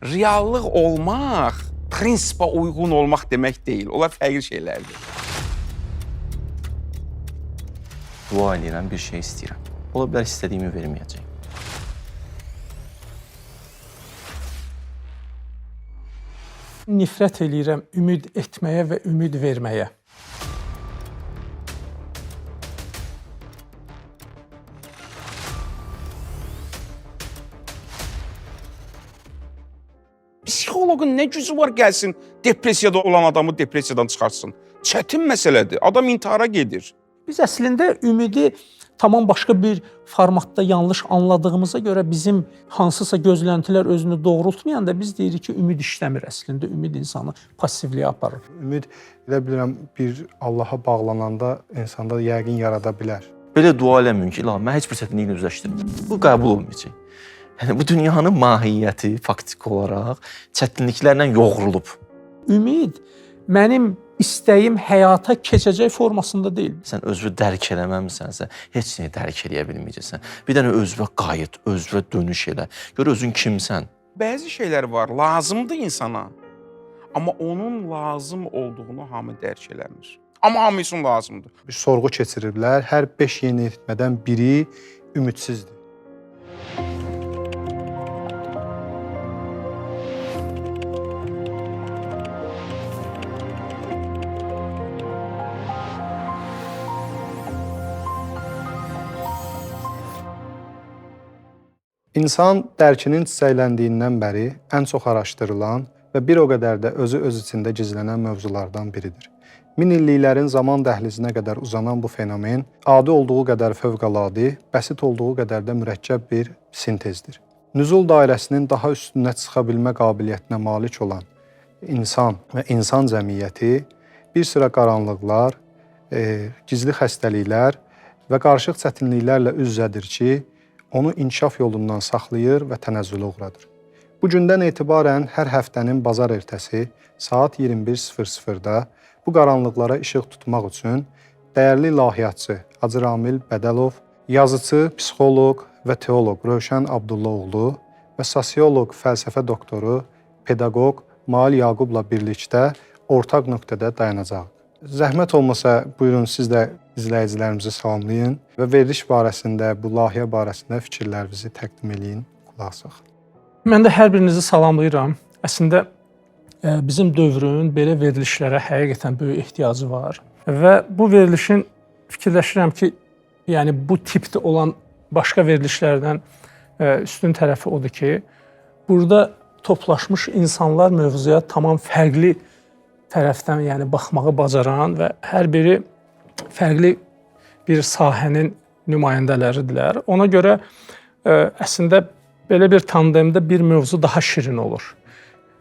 Reallıq olmaq, prinsipa uyğun olmaq demək deyil. Onlar fərqli şeylərdir. Dua edirəm, bir şey istəyirəm. Ola bilər istədiyimi verməyəcək. Nifrət eləyirəm ümid etməyə və ümid verməyə. Psixoloqun nə gücü var gəlsin, depressiyada olan adamı depressiyadan çıxartsın. Çətin məsələdir. Adam intihara gedir. Biz əslində ümidi tamam başqa bir formatda yanlış anladığımıza görə bizim hansısa gözləntilər özünü doğrultmayanda biz deyirik ki, ümid işləmir əslində. Ümid insanı passivliyə aparır. Ümid elə bilirəm bir Allaha bağlananda insanda yəqin yarada bilər. Belə dua eləməyin ki, mən heç bir çətinliklə üzləşdirmirəm. Bu qəbul olmayacaq. Yəni, bu dünyanın mahiyyəti faktiki olaraq çətinliklərlə yoğrulub. Ümid mənim istəyim həyata keçəcək formasında deyil. Sən özünü dərk eləməmisənsə, heç nəyi dərk eləyə bilməyəcəksən. Bir dənə özünə qayıt, özünə dönüş elə. Gör özün kimsən. Bəzi şeylər var, lazımdır insana. Amma onun lazım olduğunu hamı dərk eləmir. Amma hamı üçün lazımdır. Bir sorğu keçiriblər. Hər 5 yeniyetmədən biri ümidsizdir. İnsan dərkinin çiçəkləndiyindən bəri ən çox araşdırılan və bir o qədər də öz içində gizlənən mövzulardan biridir. Min illiklərin zaman dəhlizinə qədər uzanan bu fenomen adi olduğu qədər fövqəladə, bəsit olduğu qədər də mürəkkəb bir sintezdir. Nüzul dairəsinin daha üstünə çıxa bilmə qabiliyyətinə malik olan insan və insan cəmiyyəti bir sıra qaranlıqlar, gizli xəstəliklər və qarışıq çətinliklərlə üz-üzədir ki, onu inkişaf yolundan saxlayır və tənəzzülə uğradır. Bu gündən etibarən hər həftənin bazar ertəsi saat 21:00-da bu qaranlıqlara işıq tutmaq üçün dəyərli ilahiyyatçı Hacı Ramil Bədəlov, yazıcı, psixoloq və teoloq Rövşən Abdullaoğlu və sosioloq, fəlsəfə doktoru, pedaqoq Mail Yaqubla birlikdə ortaq nöqtədə dayanacaq. Zəhmət olmasa, buyurun siz də izləyicilərimizi salamlayın və veriliş barəsində, bu layihə barəsində fikirlərinizi təqdim eləyin, qulaq asaq. Mən də hər birinizi salamlayıram. Əslində, bizim dövrün belə verilişlərə həqiqətən böyük ehtiyacı var. Və bu verilişin fikirləşirəm ki, yəni bu tipdə olan başqa verilişlərdən üstün tərəfi odur ki, burada toplaşmış insanlar mövzuya tamam fərqli tərəfdən yəni baxmağı bacaran və hər biri fərqli bir sahənin nümayəndələridirlər. Ona görə əslində belə bir tandemdə bir mövzu daha şirin olur.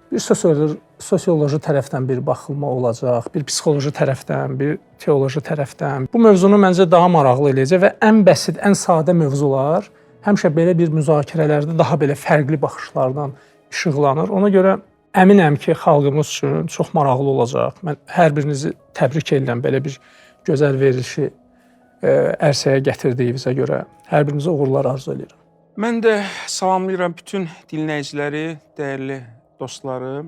Bir sosioloji tərəfdən bir baxılma olacaq, bir psixoloji tərəfdən, bir teoloji tərəfdən. Bu mövzunu məncə daha maraqlı eləyəcək və ən bəsit, ən sadə mövzular həmişə belə bir müzakirələrdə daha belə fərqli baxışlardan işıqlanır. Ona görə əminəm ki, xalqımız üçün çox maraqlı olacaq. Mən hər birinizi təbrik edirəm belə bir gözəl verilişi ərsəyə gətirdiyinizə görə. Hər birinizə uğurlar arzu edirəm. Mən də salamlayıram bütün dinləyiciləri, dəyərli dostları.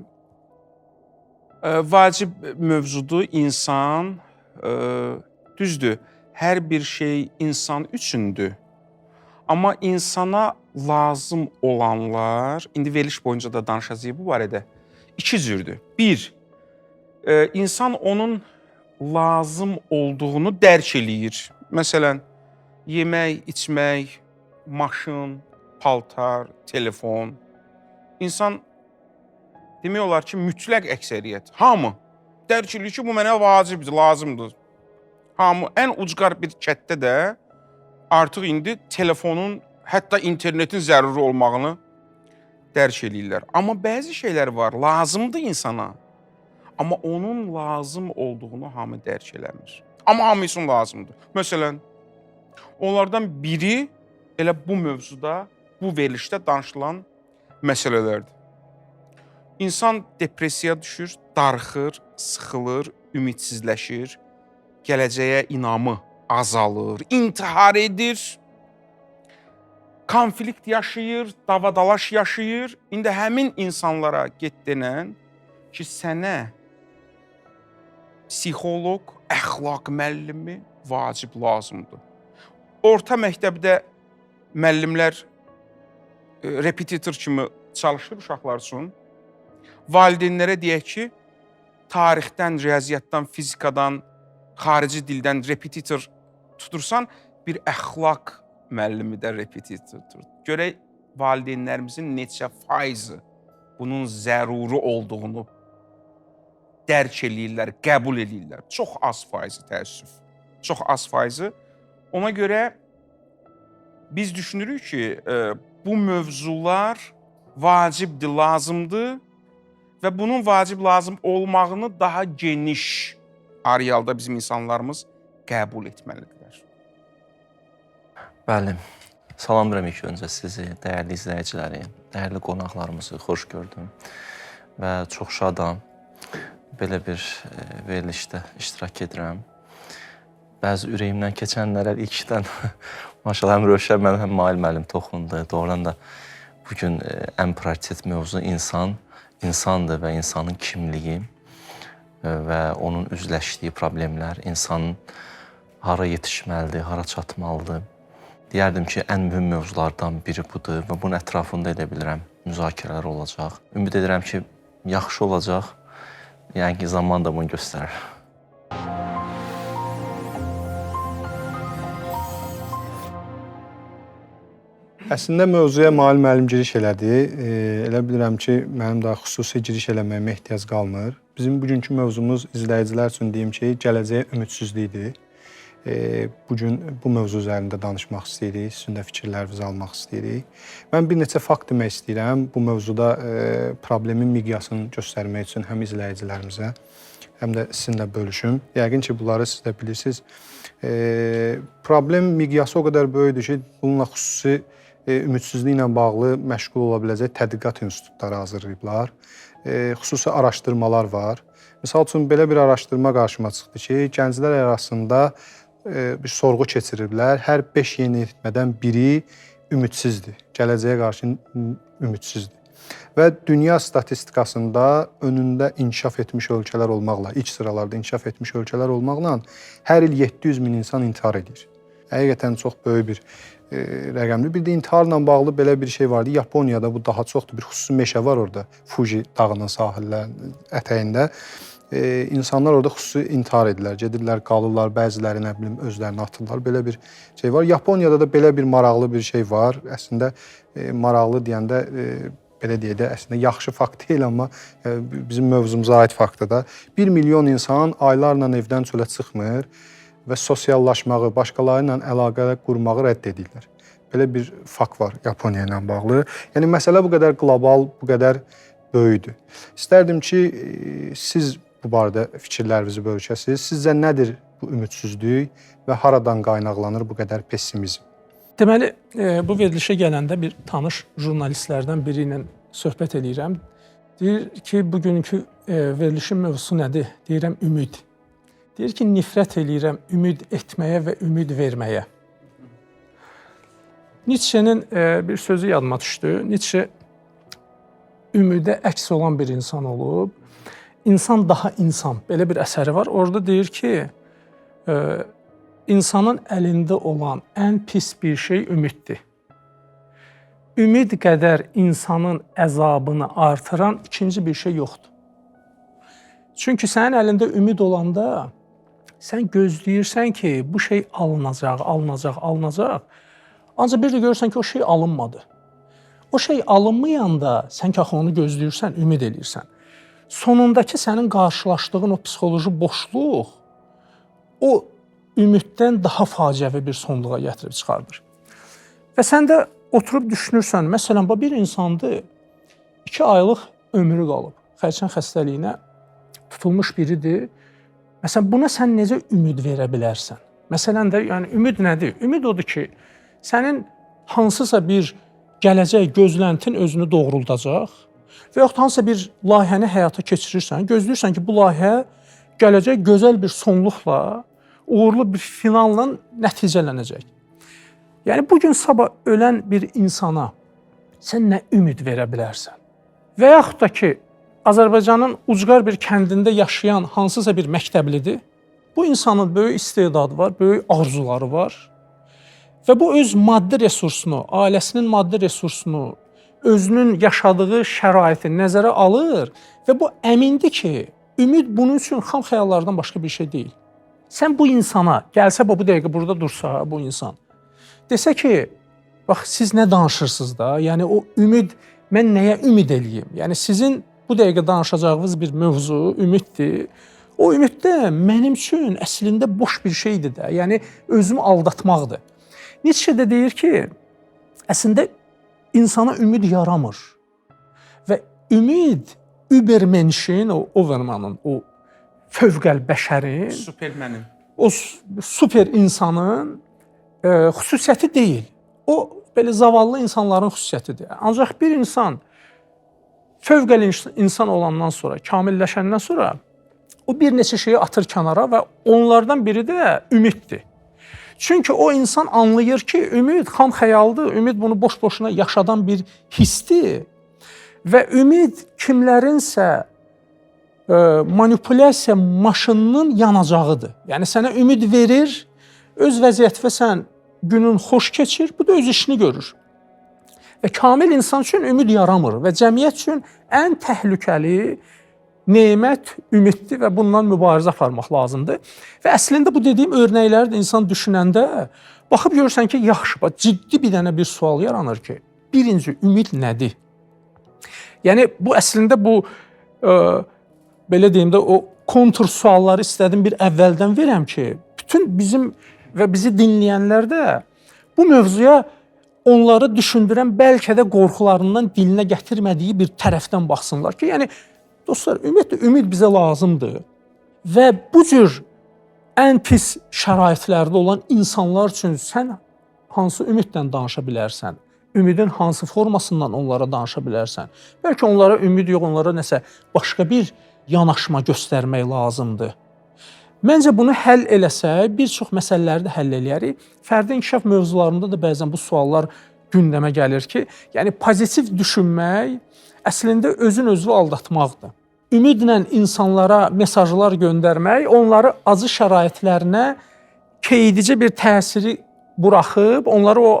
Vacib mövzudur insan. Düzdür, hər bir şey insan üçündür. Amma insana lazım olanlar, indi veriliş boyunca da danışacağıq bu barədə, iki cürdür. Bir, insan onun lazım olduğunu dərk eləyir. Məsələn, yemək, içmək, maşın, paltar, telefon. İnsan demək olar ki, mütləq əksəriyyət, hamı dərk eləyir ki, bu mənə vacibdir, lazımdır. Hamı, ən ucqar bir kətdə də artıq indi telefonun, hətta internetin zəruri olmağını dərk eləyirlər. Amma bəzi şeylər var, lazımdır insana. Amma onun lazım olduğunu hamı dərk eləmir. Amma hamı üçün lazımdır. Məsələn, onlardan biri elə bu mövzuda, bu verilişdə danışılan məsələlərdir. İnsan depressiyaya düşür, darıxır, sıxılır, ümidsizləşir, gələcəyə inamı azalır, intihar edir. konflikt yaşayır, davadalaş yaşayır. İndi həmin insanlara get denən ki, sənə psixoloq, əxlaq müəllimi vacib lazımdır. Orta məktəbdə müəllimlər repetitor kimi çalışır uşaqlar üçün. Valideynlərə deyək ki, tarixdən, riyaziyyatdan, fizikadan, xarici dildən repetitor tutursan, bir əxlaq müəllimi də repetitordur. Görək valideynlərimizin neçə faizi bunun zəruri olduğunu dərk eləyirlər, qəbul eləyirlər. Çox az faizi, təəssüf. Çox az faizi. Ona görə biz düşünürük ki, bu mövzular vacibdir, lazımdır və bunun vacib lazım olmağını daha geniş arealda bizim insanlarımız qəbul etməlidirlər. Bəli. Salamlayıram ilk öncə sizi, dəyərli izləyiciləri, dəyərli qonaqlarımızı xoş gördüm və çox şadam. Belə bir verilişdə iştirak edirəm. Bəzi ürəyimdən keçənlərə ilkdən maşallah həm Rövşən mənim, həm Mail müəllim toxundu. Doğrudan da bugün ən prioritet mövzu insandır və insanın kimliyi və onun üzləşdiyi problemlər, insanın hara yetişməlidir, hara çatmalıdır. Deyərdim ki, ən mühüm mövzulardan biri budur və bunun ətrafında edə bilirəm, müzakirələr olacaq. Ümid edirəm ki, yaxşı olacaq. Yəni ki, zaman da bunu göstərir. Əslində mövzuya Mail müəllim giriş elədi. Elə bilirəm ki, mənim daha xüsusi giriş eləməyimə ehtiyac qalmır. Bizim bugünkü mövzumuz izləyicilər üçün deyim ki, gələcəyə ümidsizlikdir. Bugün bu mövzu üzərində danışmaq istəyirik, sizin də fikirlərinizi almaq istəyirik. Mən bir neçə fakt demək istəyirəm. Bu mövzuda problemin miqyasını göstərmək üçün həm izləyicilərimizə, həm də sizinlə bölüşüm. Yəqin ki, bunları siz də bilirsiniz. Problem miqyası o qədər böyükdür ki, bununla xüsusi ümidsizliklə bağlı məşğul ola biləcək tədqiqat institutları hazırlayıblar. Xüsusi araşdırmalar var. Misal üçün, belə bir araşdırma qarşıma çıxdı ki, gənclər arasında bir sorğu keçiriblər. Hər 5 yeniyetmədən biri ümidsizdir. Gələcəyə qarşı ümidsizdir. Və dünya statistikasında önündə inkişaf etmiş ölkələr olmaqla, ilk sıralarda inkişaf etmiş ölkələr olmaqla hər il 700 min insan intihar edir. Həqiqətən çox böyük bir rəqəmdir. Bir də intiharla bağlı belə bir şey vardı. Yaponiyada bu daha çoxdur. Bir xüsusi meşə var orada, Fuji dağının sahillərinin ətəyində. İnsanlar orada xüsusi intihar edirlər, gedirlər, qalırlar, bəziləri nə bilim özlərini atırlar. Belə bir şey var. Yaponiyada da belə bir maraqlı bir şey var. Əslində maraqlı deyəndə belə deyək də, əslində yaxşı fakt deyil, amma bizim mövzumuza aid faktdır da. 1 milyon insan aylarla evdən çölə çıxmır və sosiallaşmağı, başqaları ilə əlaqə qurmağı rədd edirlər. Belə bir fakt var Yaponiya ilə bağlı. Yəni məsələ bu qədər qlobal, bu qədər böyükdür. İstərdim ki, siz bu barədə fikirlərinizi bölüşəsiniz. Sizcə nədir bu ümidsizlik və haradan qaynaqlanır bu qədər pessimizm? Deməli, bu verilişə gələndə bir tanış jurnalistlərdən biri ilə söhbət edirəm. Deyir ki, bugünkü verilişin mövzusu nədir? Deyirəm, ümid. Deyir ki, nifrət eləyirəm ümid etməyə və ümid verməyə. Nietzsche'nin bir sözü yadıma düşdü. Nietzsche ümidə əks olan bir insan olub. İnsan daha insan, belə bir əsəri var. Orada deyir ki, insanın əlində olan ən pis bir şey ümiddir. Ümid qədər insanın əzabını artıran ikinci bir şey yoxdur. Çünki sənin əlində ümid olanda sən gözləyirsən ki, bu şey alınacaq, alınacaq, alınacaq. Ancaq bir də görürsən ki, o şey alınmadı. O şey alınmayanda sən ki, onu gözləyirsən, ümid eləyirsən. Sonundakı sənin qarşılaşdığın o psixoloji boşluq o ümiddən daha faciəvi bir sonluğa gətirib çıxardır. Və sən də oturub düşünürsən, məsələn, bir insandır, 2 aylıq ömrü qalıb, xərçəng xəstəliyinə tutulmuş biridir. Məsələn, buna sən necə ümid verə bilərsən? Məsələn də, yəni, ümid nədir? Ümid odur ki, sənin hansısa bir gələcək gözləntin özünü doğruldacaq və yaxud hansısa bir layihəni həyata keçirirsən, gözləyirsən ki, bu layihə gələcək gözəl bir sonluqla, uğurlu bir finalla nəticələnəcək. Yəni bu gün sabah ölən bir insana sən nə ümid verə bilərsən? Və yaxud da ki, Azərbaycanın ucqar bir kəndində yaşayan hansısa bir məktəblidir. Bu insanın böyük istedadı var, böyük arzuları var. Və bu öz maddi resursunu, ailəsinin maddi resursunu, özünün yaşadığı şəraiti nəzərə alır və bu əmindir ki, ümid bunun üçün xam xəyallardan başqa bir şey deyil. Sən bu insana, gəlsə bu dəqiqə burada dursa bu insan, desə ki, bax siz nə danışırsınız da, yəni o ümid, mən nəyə ümid eləyim? Yəni sizin bu dəqiqə danışacağınız bir mövzu ümiddir. O ümid də mənim üçün əslində boş bir şeydir də, yəni özümü aldatmaqdır. Nietzsche də deyir ki, əslində insana ümid yaramır. Və ümid Übermenschin, o Overmanın, o fövqəlbəşərin, Supermənin. o super insanın xüsusiyyəti deyil. O belə zavallı insanların xüsusiyyətidir. Ancaq bir insan fövqəli insan olandan sonra, kamilləşəndən sonra o bir neçə şeyi atır kənara və onlardan biri də ümiddir. Çünki o insan anlayır ki, ümid xam xəyaldır, ümid bunu boş-boşuna yaşadan bir hissdir və ümid kimlərinsə manipulyasiya maşınının yanacağıdır. Yəni sənə ümid verir, öz vəziyyətinə sən günün xoş keçir, bu da öz işini görür. Və kamil insan üçün ümid yaramır və cəmiyyət üçün ən təhlükəli nemət ümiddir və bundan mübarizə aparmaq lazımdır. Və əslində bu dediyim örnəkləri də insan düşünəndə baxıb görürsən ki, yaxşı, ciddi bir dənə bir sual yaranır ki, birinci ümid nədir? Yəni bu əslində bu belə deyim də o kontur sualları istədim bir əvvəldən verəm ki, bütün bizim və bizi dinləyənlər də bu mövzuya onları düşündürən bəlkə də qorxularından dilinə gətirmədiyi bir tərəfdən baxsınlar ki, yəni dostlar, ümid bizə lazımdır və bu cür ən pis şəraitlərdə olan insanlar üçün sən hansı ümiddən danışa bilərsən? Ümidin hansı formasından onlara danışa bilərsən? Bəlkə onlara ümid yox, onlara nəsə başqa bir yanaşma göstərmək lazımdır. Məncə bunu həll eləsək, bir çox məsələləri də həll eləyərik. Fərdi inkişaf mövzularında da bəzən bu suallar gündəmə gəlir ki, yəni pozitiv düşünmək əslində özün-özünü aldatmaqdır. Ümidlə insanlara mesajlar göndərmək, onları acı şəraitlərinə keydicə bir təsiri buraxıb, onları o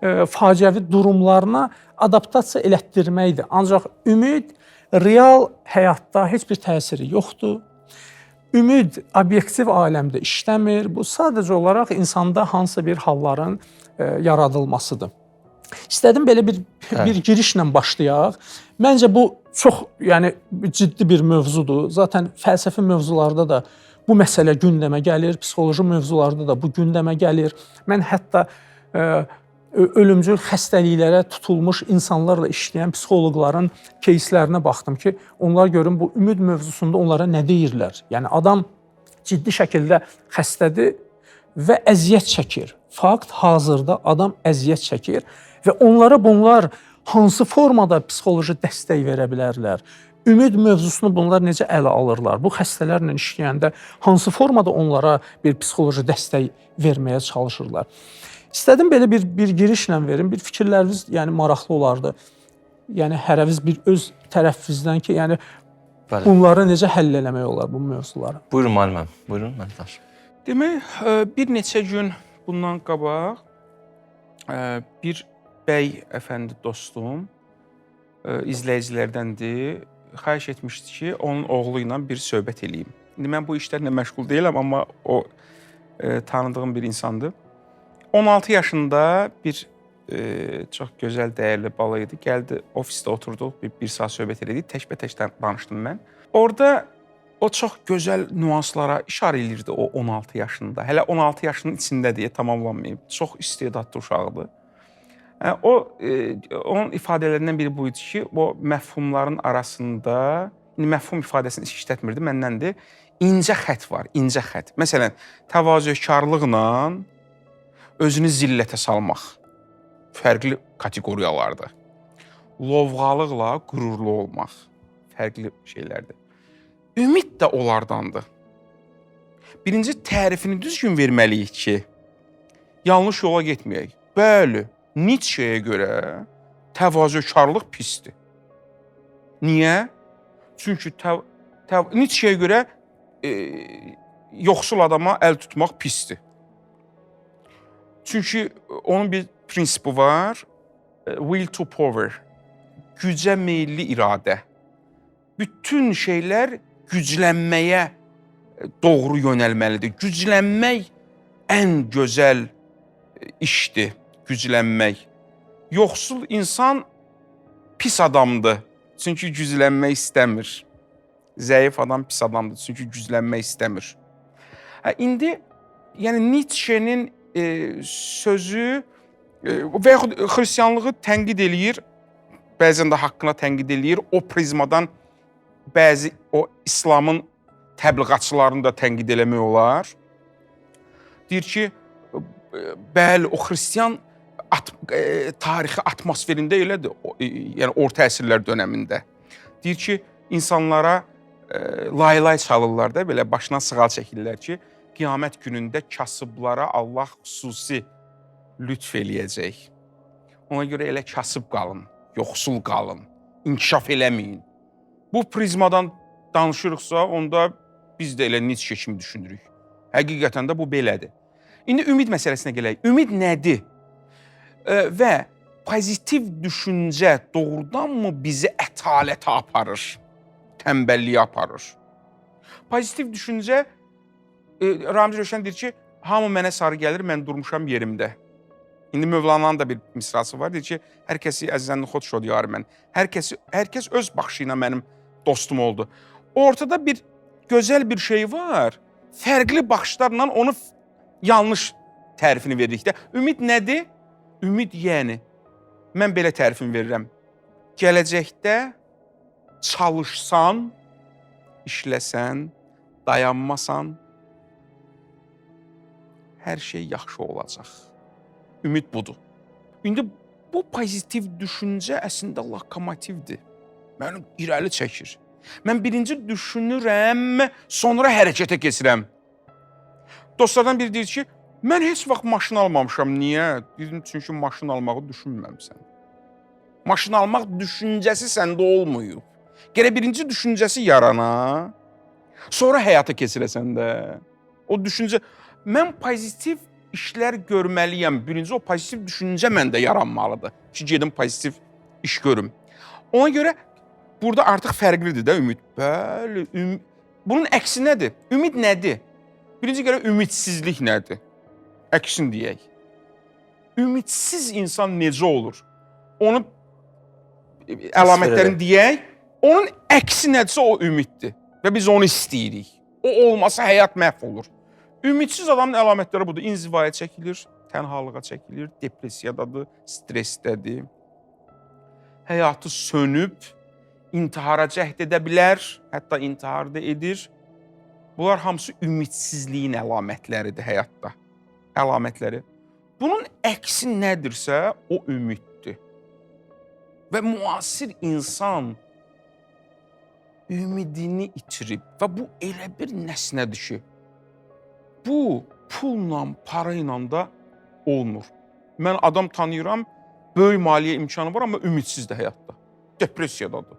faciəvi durumlarına adaptasiya elətdirməkdir. Ancaq ümid real həyatda heç bir təsiri yoxdur. Ümid obyektiv aləmdə işləmir. Bu sadəcə olaraq insanda hansısa bir halların yaradılmasıdır. İstədim belə bir girişlə başlayaq. Məncə bu çox ciddi bir mövzudur. Zaten fəlsəfi mövzularda da bu məsələ gündəmə gəlir, psixoloji mövzularda da bu gündəmə gəlir. Mən hətta ölümcül xəstəliklərə tutulmuş insanlarla işləyən psixoloqların кейslərinə baxdım ki, onlar görün bu ümid mövzusunda onlara nə deyirlər? Yəni adam ciddi şəkildə xəstədir və əziyyət çəkir. Fakt, hazırda adam əziyyət çəkir və onlara bunlar hansı formada psixoloji dəstək verə bilərlər? Ümid mövzusunu bunlar necə ələ alırlar? Bu xəstələrlə işləyəndə hansı formada onlara bir psixoloji dəstək verməyə çalışırlar? İstədim belə bir girişlə verim, bir fikirləriniz maraqlı olardı. Yəni hərəviz bir öz tərəfinizdən ki, bunları necə həll eləmək olar bu mövzuları? Buyurun müəlliməm, buyurun məmnunlar. Demək, bir neçə gün bundan qabaq bir bəy əfəndi dostum, izləyicilərdəndir, xahiş etmişdi ki, onun oğlu ilə bir söhbət eləyim. İndi mən bu işlərlə məşğul deyiləm, amma o tanıdığım bir insandır. 16 yaşında bir çox gözəl, dəyərli bala idi. Gəldi, ofisdə oturduq, bir saat söhbət elədik, təkbətək danışdım mən. Orada o çox gözəl nüanslara işarə edirdi o 16 yaşında. Hələ 16 yaşının içindədir, tamamlanmayıb. Çox istedadlı uşaqdır. Onun ifadələrindən biri bu idi ki, o məfhumların arasında, məfhum ifadəsini işlətmirdi, məndəndir, incə xət var, incə xət. Məsələn, təvazökarlıqla özünü zillətə salmaq fərqli kateqoriyalardır. Lovğalıqla qürurlu olmaq fərqli şeylərdir. Ümid də onlardandır. Birinci tərifini düzgün verməliyik ki, yanlış yola getməyək. Bəli, Nietzscheyə görə təvazökarlıq pisdir. Niyə? Çünki Nietzscheyə görə yoxsul adama əl tutmaq pisdir. Çünki onun bir prinsipi var, will to power, gücə meyilli iradə. Bütün şeylər güclənməyə doğru yönəlməlidir. Güclənmək ən gözəl işdir, güclənmək. Yoxsul insan pis adamdır, çünki güclənmək istəmir. Zəif adam pis adamdır, çünki güclənmək istəmir. İndi yəni Nietzschenin sözü və yaxud xristianlığı tənqid eləyir, bəzən də haqqına tənqid eləyir. O prizmadan bəzi o İslamın təbliğatçılarını da tənqid eləmək olar. Deyir ki, bəli, o xristian tarixi atmosferində elədir, yəni orta əsrlər dönəmində. Deyir ki, insanlara laylay çalırlar da, belə başına sığal çəkirlər ki, qiyamət günündə kasıblara Allah xüsusi lütf eləyəcək. Ona görə elə kasıb qalın, yoxsul qalın, inkişaf eləməyin. Bu prizmadan danışırıqsa, onda biz də elə Nietzsche kimi düşünürük. Həqiqətən də bu belədir. İndi ümid məsələsinə gələk. Ümid nədir? Və pozitiv düşüncə doğrudanmı bizi ətalətə aparır, tənbəlliyə aparır? Pozitiv düşüncə, Ramiz Rövşən deyir ki, hamı mənə sarı gəlir, mən durmuşam yerimdə. İndi Mövlana'nın da bir misrası var, deyir ki, hər kəsi əzizən xod şod yar mən. Hər kəs öz baxışı ilə mənim dostum oldu. Ortada bir gözəl bir şey var, fərqli baxışlarla onu yanlış tərifini veririk də. Ümid nədir? Ümid yəni, mən belə tərifini verirəm. Gələcəkdə çalışsan, işləsən, dayanmasan, hər şey yaxşı olacaq. Ümid budur. İndi bu pozitiv düşüncə əslində lokomotivdir. Məni irəli çəkir. Mən birinci düşünürəm, sonra hərəkətə keçirəm. Dostlardan biri deyir ki, mən heç vaxt maşın almamışam. Niyə? Dedim, çünki maşın almağı düşünməmsən. Maşın almaq düşüncəsi səndə olmayıb. Gərək birinci düşüncəsi yarana, sonra həyata keçirəsən də. O düşüncə, mən pozitiv işlər görməliyəm. Birinci o pozitiv düşüncə məndə yaranmalıdır ki, gedim pozitiv iş görüm. Ona görə burada artıq fərqlidir də ümid. Bəli, bunun əksi nədir? Ümid nədir? Birinci görə ümidsizlik nədir? Əksin deyək. Ümidsiz insan necə olur? Onu əlamətlərini deyək. Onun əksi nədirsə o ümiddir. Və biz onu istəyirik. O olmasa həyat məhv olur. Ümidsiz adamın əlamətləri budur. İnzivaya çəkilir, tənhalığa çəkilir, depressiyadadır, stressdədir. Həyatı sönüb, intihara cəhd edə bilər, hətta intihar da edir. Bunlar hamısı ümidsizliyin əlamətləridir həyatda. Əlamətləri. Bunun əksi nədirsə, o ümiddir. Və müasir insan ümidini itirib və bu elə bir nəsnədir ki, bu pulla, parayla da olmur. Mən adam tanıyıram, böyük maliyyə imkanı var, amma ümidsizdir həyatda. Depressiyadadır.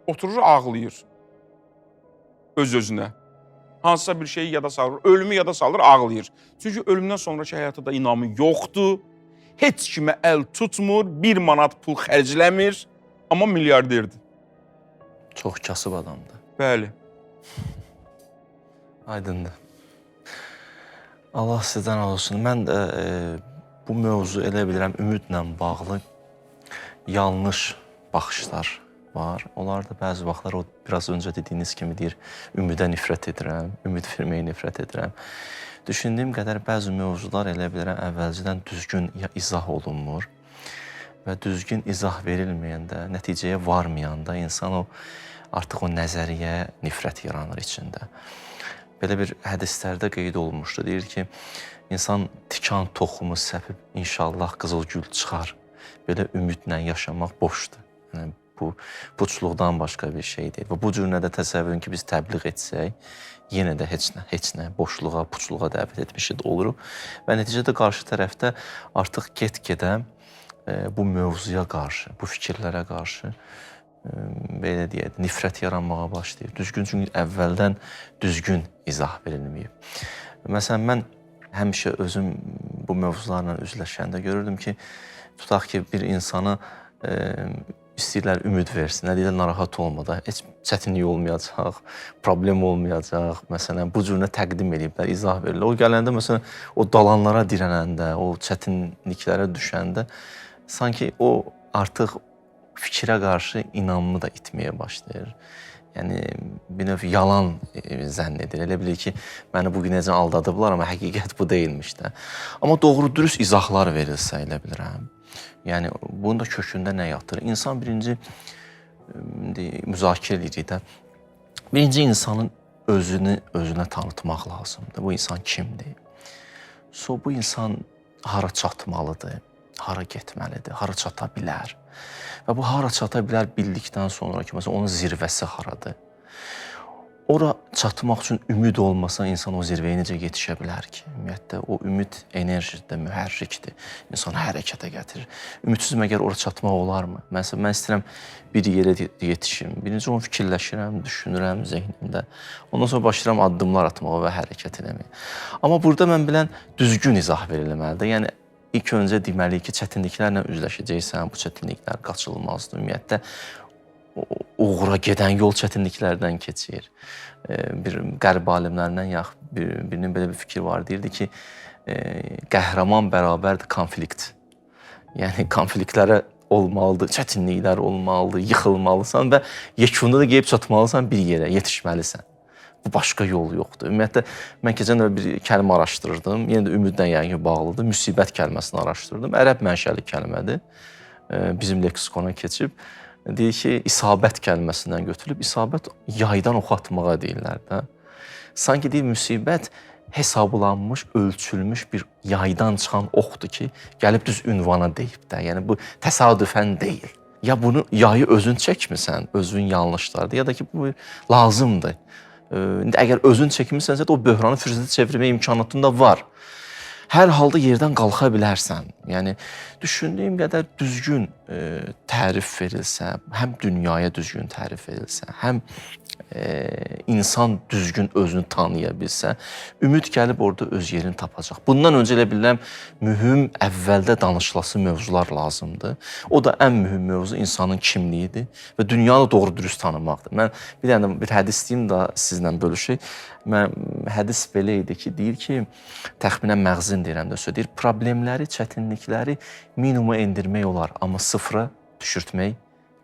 Oturur, ağlayır öz-özünə. Hansısa bir şeyi yada salır, ölümü yada salır, ağlayır. Çünki ölümdən sonraki həyata da inamı yoxdur. Heç kimə əl tutmur, 1 manat pul xərcləmir, amma milyarderdir. Çox kasıb adamdır. Bəli. Aydındır. Allah sizdən olsun. Mən də bu mövzu elə bilirəm, ümidlə bağlı yanlış baxışlar var. Onlar da bəzi vaxtlar o biraz öncə dediyiniz kimi deyir, ümidə nifrət edirəm, ümid verməyə nifrət edirəm. Düşündüyüm qədər bəzi mövzular elə bilirəm əvvəlcədən düzgün izah olunmur və düzgün izah verilməyəndə, nəticəyə varmayanda insan artıq o nəzəriyyə nifrət yaranır içində. Belə bir hədislərdə qeyd olunmuşdu. Deyir ki, insan tikan toxumu səpib inşallah qızıl gül çıxar. Belə ümidlə yaşamaq boşdur. Yəni, Bu puçluqdan başqa bir şey deyil. Və bu cür nə də təsəvvürün ki, biz təbliğ etsək, yenə də heç nə boşluğa, puçluğa dəvət etmişik oluruq. Və nəticədə qarşı tərəfdə artıq get-gedə bu mövzuya qarşı, bu fikirlərə qarşı belə deyək, nifrət yaranmağa başlayır. Düzgün, çünki əvvəldən düzgün izah verilməyib. Məsələn, mən həmişə özüm bu mövzularla üzləşəndə görürdüm ki, tutaq ki, bir insana istəyirlər ümid versin, nə deyirlər, narahat olma da, heç çətinlik olmayacaq, problem olmayacaq, məsələn, bu cürünə təqdim ediblər, izah verirlər. O gələndə, məsələn, o dalanlara dirənəndə, o çətinliklərə düşəndə, sanki o artıq fikrə qarşı inamını da itməyə başlayır. Yəni, bir növ yalan zənn edir. Elə bilir ki, məni bu gün necə aldadıblar, amma həqiqət bu deyilmiş də. Amma doğru-dürüst izahlar verilsə, elə bilirəm. Yəni, bunun da kökündə nə yatır? İnsan birinci, müzakirə edirik də, birinci insanın özünə tanıtmaq lazımdır. Bu insan kimdir? So, bu insan hara çatmalıdır, hara getməlidir, hara çata bilər. Və bu hara çata bilər bildikdən sonra ki, məsələn, onun zirvəsi haradır? Ora çatmaq üçün ümid olmasa insan o zirvəyə necə yetişə bilər ki? Ümumiyyətlə, o ümid enerjidir, mühərrikdir, insanı hərəkətə gətirir. Ümidsiz məgər ora çatmaq olarmı? Məsələn, mən istəyirəm bir yerə yetişim. Birinci onu fikirləşirəm, düşünürəm zehnimdə. Ondan sonra başlayıram addımlar atmağa və hərəkət eləməyə. Amma burada mən bilən düzgün izah verilməlidir. Yəni, İlk öncə deməliyik ki, çətinliklərlə üzləşəcəksən, bu çətinliklər qaçılmazdır. Ümumiyyətlə, uğura gedən yol çətinliklərdən keçir. Bir qərb alimlərindən yaxud birinin belə bir fikir var, deyirdi ki, qəhrəman bərabərdir konflikt. Yəni, konfliktlərə olmalıdır, çətinliklər olmalıdır, yıxılmalısan və yekunda da gəlib çatmalısan bir yerə, yetişməlisən. Bu başqa yol yoxdur. Ümumiyyətlə, mən keçən dəfə bir kəlmə araşdırdım. Yenə də ümidlə yəni ki, bağlıdır. Müsibət kəlməsini araşdırdım. Ərəb mənşəli kəlmədir. Bizim leksikona keçib. Deyir ki, isabət kəlməsindən götürülüb. İsabət yaydan ox atmağa deyirlər də. Sanki deyir, müsibət hesablanmış, ölçülmüş bir yaydan çıxan oxdur ki, gəlib düz ünvana deyib də. Yəni, bu təsadüfən deyil. Ya bunu yayı özün çəkmirsən, özün yanlışlardır, ya da ki, bu lazımdır. Əgər özün çəkmirsənsə də o böhranı fürsətə çevirmə imkanatın da var. Hər halda yerdən qalxa bilərsən. Yəni, düşündüyüm qədər düzgün tərif verilsə, həm dünyaya düzgün tərif verilsə, həm insan düzgün özünü tanıya bilsə, ümid gəlib orada öz yerini tapacaq. Bundan öncə elə bilirəm, mühüm əvvəldə danışılası mövzular lazımdır. O da ən mühüm mövzu insanın kimliyidir və dünyanı doğru-dürüst tanımaqdır. Mən bir dənə bir hədis deyim də sizlə bölüşək. Hədis belə idi ki, deyir ki, təxminən məğzin deyirəm də deyir, problemləri, çətinlikləri minimuma endirmək olar, amma sıfıra düşürtmək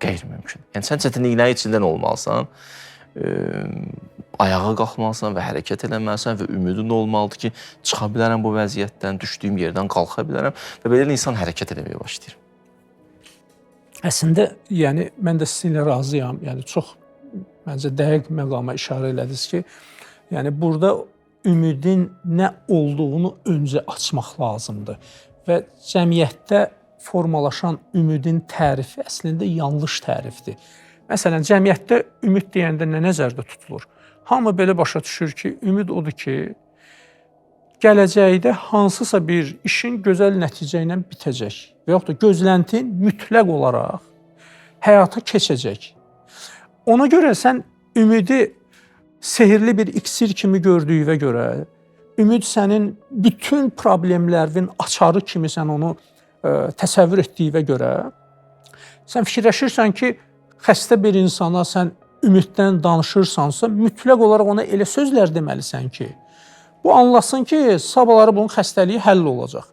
qeyri-mümkün. Yəni, sən çətinliklərin içindən olmalısan, ayağa qalxmalısan və hərəkət eləməlisən və ümidin olmalıdır ki, çıxa bilərəm bu vəziyyətdən, düşdüyüm yerdən qalxa bilərəm və belə insan hərəkət eləməyə başlayır. Əslində, yəni, mən də sizinlə razıyam. Yəni, çox, məncə, dəqiq məqama işarə elədiniz ki, yəni, burada ümidin nə olduğunu öncə açmaq lazımdır və cəmiyyətdə formalaşan ümidin tərifi əslində yanlış tərifdir. Məsələn, cəmiyyətdə ümid deyəndə nə nəzərdə tutulur? Hamı belə başa düşür ki, ümid odur ki, gələcəkdə hansısa bir işin gözəl nəticə ilə bitəcək və yaxud da gözləntin mütləq olaraq həyata keçəcək. Ona görə sən ümidi sehirli bir iksir kimi gördüyünə görə, ümid sənin bütün problemlərin açarı kimi sən onu təsəvvür etdiyinə görə, sən fikirləşirsən ki, xəstə bir insana sən ümiddən danışırsansa, mütləq olaraq ona elə sözlər deməlisən ki, bu anlasın ki, sabahları bunun xəstəliyi həll olacaq.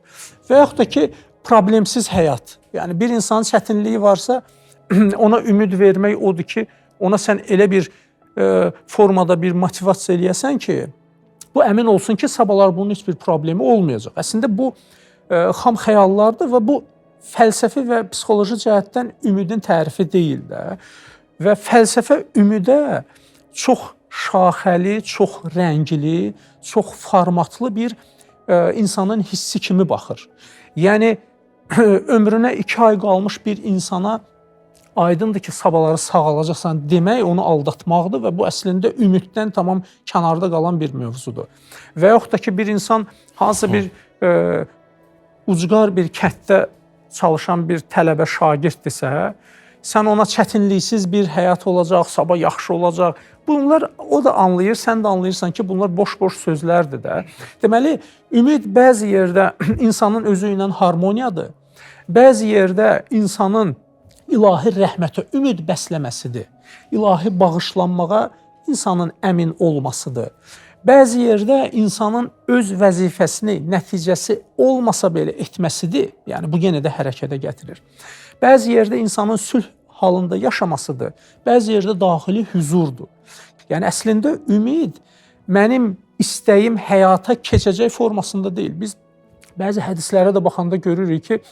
Və yaxud da ki, problemsiz həyat. Yəni, bir insanın çətinliyi varsa, ona ümid vermək odur ki, ona sən elə bir formada bir motivasiya eləyəsən ki, bu əmin olsun ki, sabahlar bunun heç bir problemi olmayacaq. Əslində, bu xam xəyallardır və bu fəlsəfi və psixoloji cəhətdən ümidin tərifi deyil də. Və fəlsəfə ümidə çox şaxəli, çox rəngli, çox formatlı bir insanın hissi kimi baxır. Yəni, ömrünə 2 ay qalmış bir insana aydındır ki, sabahları sağalacaqsan demək onu aldatmaqdır və bu əslində ümiddən tamam kənarda qalan bir mövzudur. Və yaxud da ki, bir insan hansısa bir ucqar bir kənddə çalışan bir tələbə şagirddirsə, sən ona çətinliksiz bir həyat olacaq, sabah yaxşı olacaq. Bunlar o da anlayır, sən də anlayırsan ki, bunlar boş-boş sözlərdir də. Deməli, ümid bəzi yerdə insanın özü ilə harmoniyadır. Bəzi yerdə insanın ilahi rəhmətə ümid bəsləməsidir. İlahi bağışlanmağa insanın əmin olmasıdır. Bəzi yerdə insanın öz vəzifəsini, nəticəsi olmasa belə etməsidir. Yəni, bu yenə də hərəkətə gətirir. Bəzi yerdə insanın sülh halında yaşamasıdır. Bəzi yerdə daxili hüzurdur. Yəni, əslində ümid mənim istəyim həyata keçəcək formasında deyil. Biz bəzi hədislərə də baxanda görürük ki,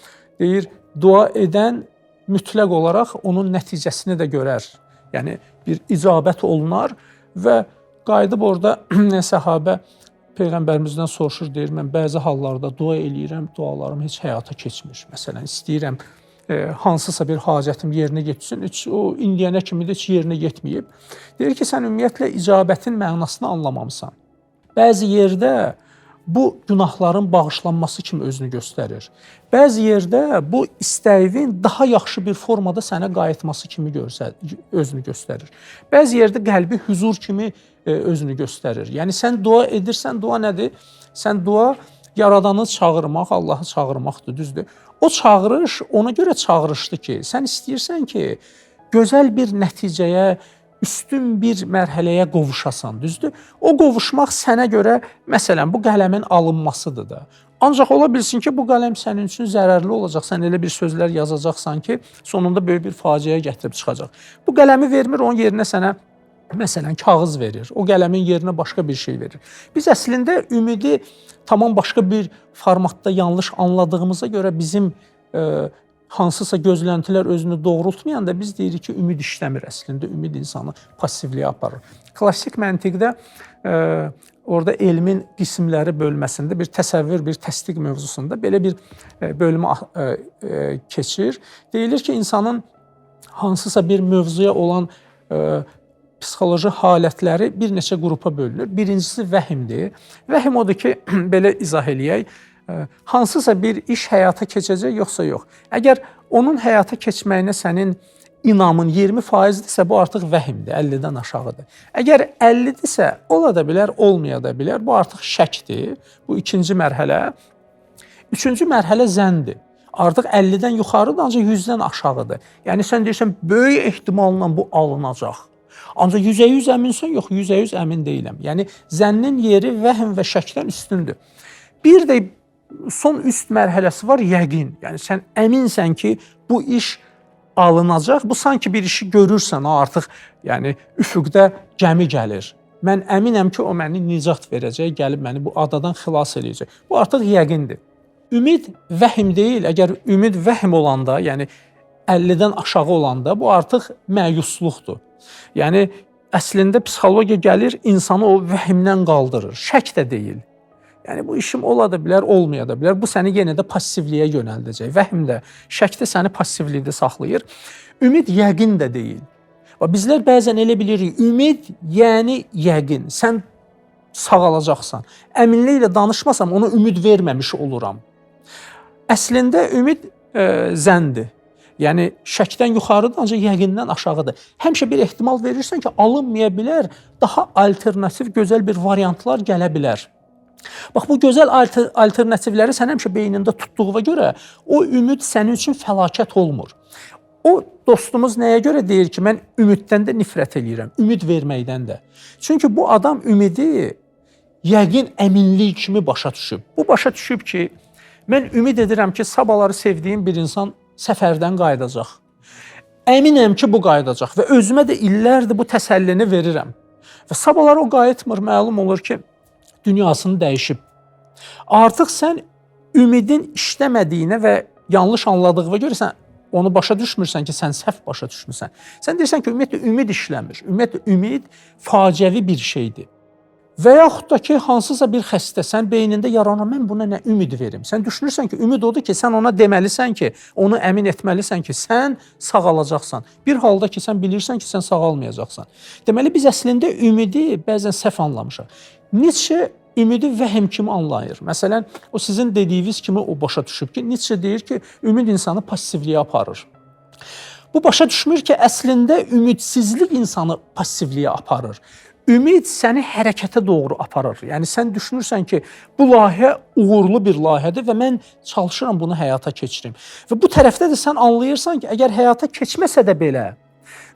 deyir, dua edən mütləq olaraq onun nəticəsini də görər. Yəni, bir icabət olunar və qayıdıb orada səhabə Peyğəmbərimizdən soruşur, deyir, mən bəzi hallarda dua eləyirəm, dualarım heç həyata keçmir. Məsələn, istəyirəm, hansısa bir hacətim yerinə yetsin, o indiyənə kimi də heç yerinə yetməyib. Deyir ki, sən ümumiyyətlə icabətin mənasını anlamamısan. Bəzi yerdə bu günahların bağışlanması kimi özünü göstərir. Bəzi yerdə bu istəyin daha yaxşı bir formada sənə qayıtması kimi özünü göstərir. Bəzi yerdə qəlbi hüzur kimi özünü göstərir. Yəni, sən dua edirsən, dua nədir? Sən dua Yaradanı çağırmaq, Allahı çağırmaqdır, düzdür. O çağırış ona görə çağırışdır ki, sən istəyirsən ki, gözəl bir nəticəyə, üstün bir mərhələyə qovuşasan, düzdür? O qovuşmaq sənə görə, məsələn, bu qələmin alınmasıdır da. Ancaq ola bilsin ki, bu qələm sənin üçün zərərli olacaq. Sən elə bir sözlər yazacaqsan ki, sonunda böyük bir faciəyə gətirib çıxacaq. Bu qələmi vermir, onun yerinə sənə məsələn, kağız verir. O qələmin yerinə başqa bir şey verir. Biz əslində ümidi tamam başqa bir formatda yanlış anladığımıza görə bizim hansısa gözləntilər özünü doğrultmayanda biz deyirik ki, ümid işləmir əslində. Ümid insanı passivliyə aparır. Klassik məntiqdə orada elmin qismləri bölməsində bir təsəvvür, bir təsdiq mövzusunda belə bir bölümə keçir. Deyilir ki, insanın hansısa bir mövzuya olan psixoloji halətləri bir neçə qrupa bölünür. Birincisi vəhimdir. Vəhim odur ki, belə izah eləyək, hansısa bir iş həyata keçəcək, yoxsa yox. Əgər onun həyata keçməyinə sənin inamın 20%-dirsə, bu artıq vəhimdir, 50-dən aşağıdır. Əgər 50-dirsə, ola da bilər, olmaya da bilər, bu artıq şəkdir. Bu ikinci mərhələ. Üçüncü mərhələ zəndir. Artıq 50-dən yuxarıdır, ancaq 100-dən aşağıdır. Yəni, sən deyirsən, böyük ehtimalla bu alınacaq. Ancaq 100% əminsən, yox, 100% əmin deyiləm. Yəni, zənnin yeri vəhm və şəkdən üstündür. Bir də son üst mərhələsi var, yəqin. Yəni, sən əminsən ki, bu iş alınacaq. Bu, sanki bir işi görürsən, artıq yəni, üfüqdə gəmi gəlir. Mən əminəm ki, o məni nicat verəcək, gəlib məni bu adadan xilas eləyəcək. Bu, artıq yəqindir. Ümid vəhm deyil. Əgər ümid vəhm olanda, yəni 50-dən aşağı olanda, bu artıq məyusluqdur. Yəni, əslində psixologiya gəlir, insanı o vəhimdən qaldırır. Şək də deyil. Yəni, bu işim ola da bilər, olmaya da bilər. Bu səni yenə də passivliyə yönəldəcək. Vəhm də, şək də səni passivlikdə saxlayır. Ümid yəqin də deyil. Bizlər bəzən elə bilirik, ümid yəni yəqin. Sən sağalacaqsan. Əminliklə danışmasam, ona ümid verməmiş oluram. Əslində, ümid zəndir. Yəni, şəkdən yuxarıdır, ancaq yəqindən aşağıdır. Həmişə bir ehtimal verirsən ki, alınmaya bilər, daha alternativ, gözəl bir variantlar gələ bilər. Bax, bu gözəl alternativləri sən həmişə beynində tutduğuna görə o ümid sənin üçün fəlakət olmur. O dostumuz nəyə görə deyir ki, mən ümiddən də nifrət eləyirəm, ümid verməkdən də. Çünki bu adam ümidi yəqin əminlik kimi başa düşüb. Bu başa düşüb ki, mən ümid edirəm ki, sabahları sevdiyim bir insan səfərdən qayıdacaq. Əminəm ki, bu qayıdacaq və özümə də illərdir bu təsəllini verirəm. Və sabahları o qayıtmır, məlum olur ki, dünyasını dəyişib. Artıq sən ümidin işləmədiyinə və yanlış anladığına görə sən onu başa düşmürsən ki, sən səhv başa düşmürsən. Sən deyirsən ki, ümumiyyətlə ümid işləmir. Ümumiyyətlə ümid faciəvi bir şeydir. Və yaxud da ki, hansısa bir xəstə, sən beynində yaranan, mən buna nə ümid verim? Sən düşünürsən ki, ümid odur ki, sən ona deməlisən ki, onu əmin etməlisən ki, sən sağalacaqsan. Bir halda ki, sən bilirsən ki, sən sağalmayacaqsan. Deməli, biz əslində ümidi bəzən səhv anlamışıq. Nietzsche ümidi vəhm kimi anlayır. Məsələn, o sizin dediyiniz kimi o başa düşüb ki, Nietzsche deyir ki, ümid insanı passivliyə aparır. Bu başa düşmür ki, əslində ümidsizlik insanı passivliyə aparır. Ümid səni hərəkətə doğru aparır. Yəni sən düşünürsən ki, bu layihə uğurlu bir layihədir və mən çalışıram bunu həyata keçirim. Və bu tərəfdə də sən anlayırsan ki, əgər həyata keçməsə də belə,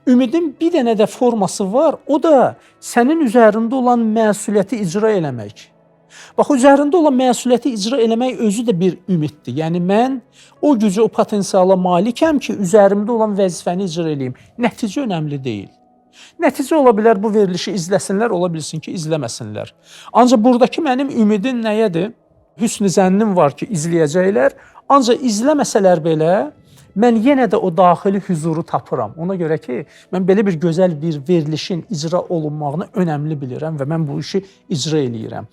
ümidin bir dənə də forması var, o da sənin üzərində olan məsuliyyəti icra eləmək. Bax, üzərində olan məsuliyyəti icra eləmək özü də bir ümiddir. Yəni mən o gücü, o potensiala malikəm ki, üzərimdə olan vəzifəni icra eləyim. Nəticə önəmli deyil. Nəticə ola bilər, bu verilişi izləsinlər, ola bilsin ki, izləməsinlər. Ancaq buradakı mənim ümidim nəyədir? Hüsn-i zənnim var ki, izləyəcəklər. Ancaq izləməsələr belə, mən yenə də o daxili hüzuru tapıram. Ona görə ki, mən belə bir gözəl bir verilişin icra olunmağını önəmli bilirəm və mən bu işi icra eləyirəm.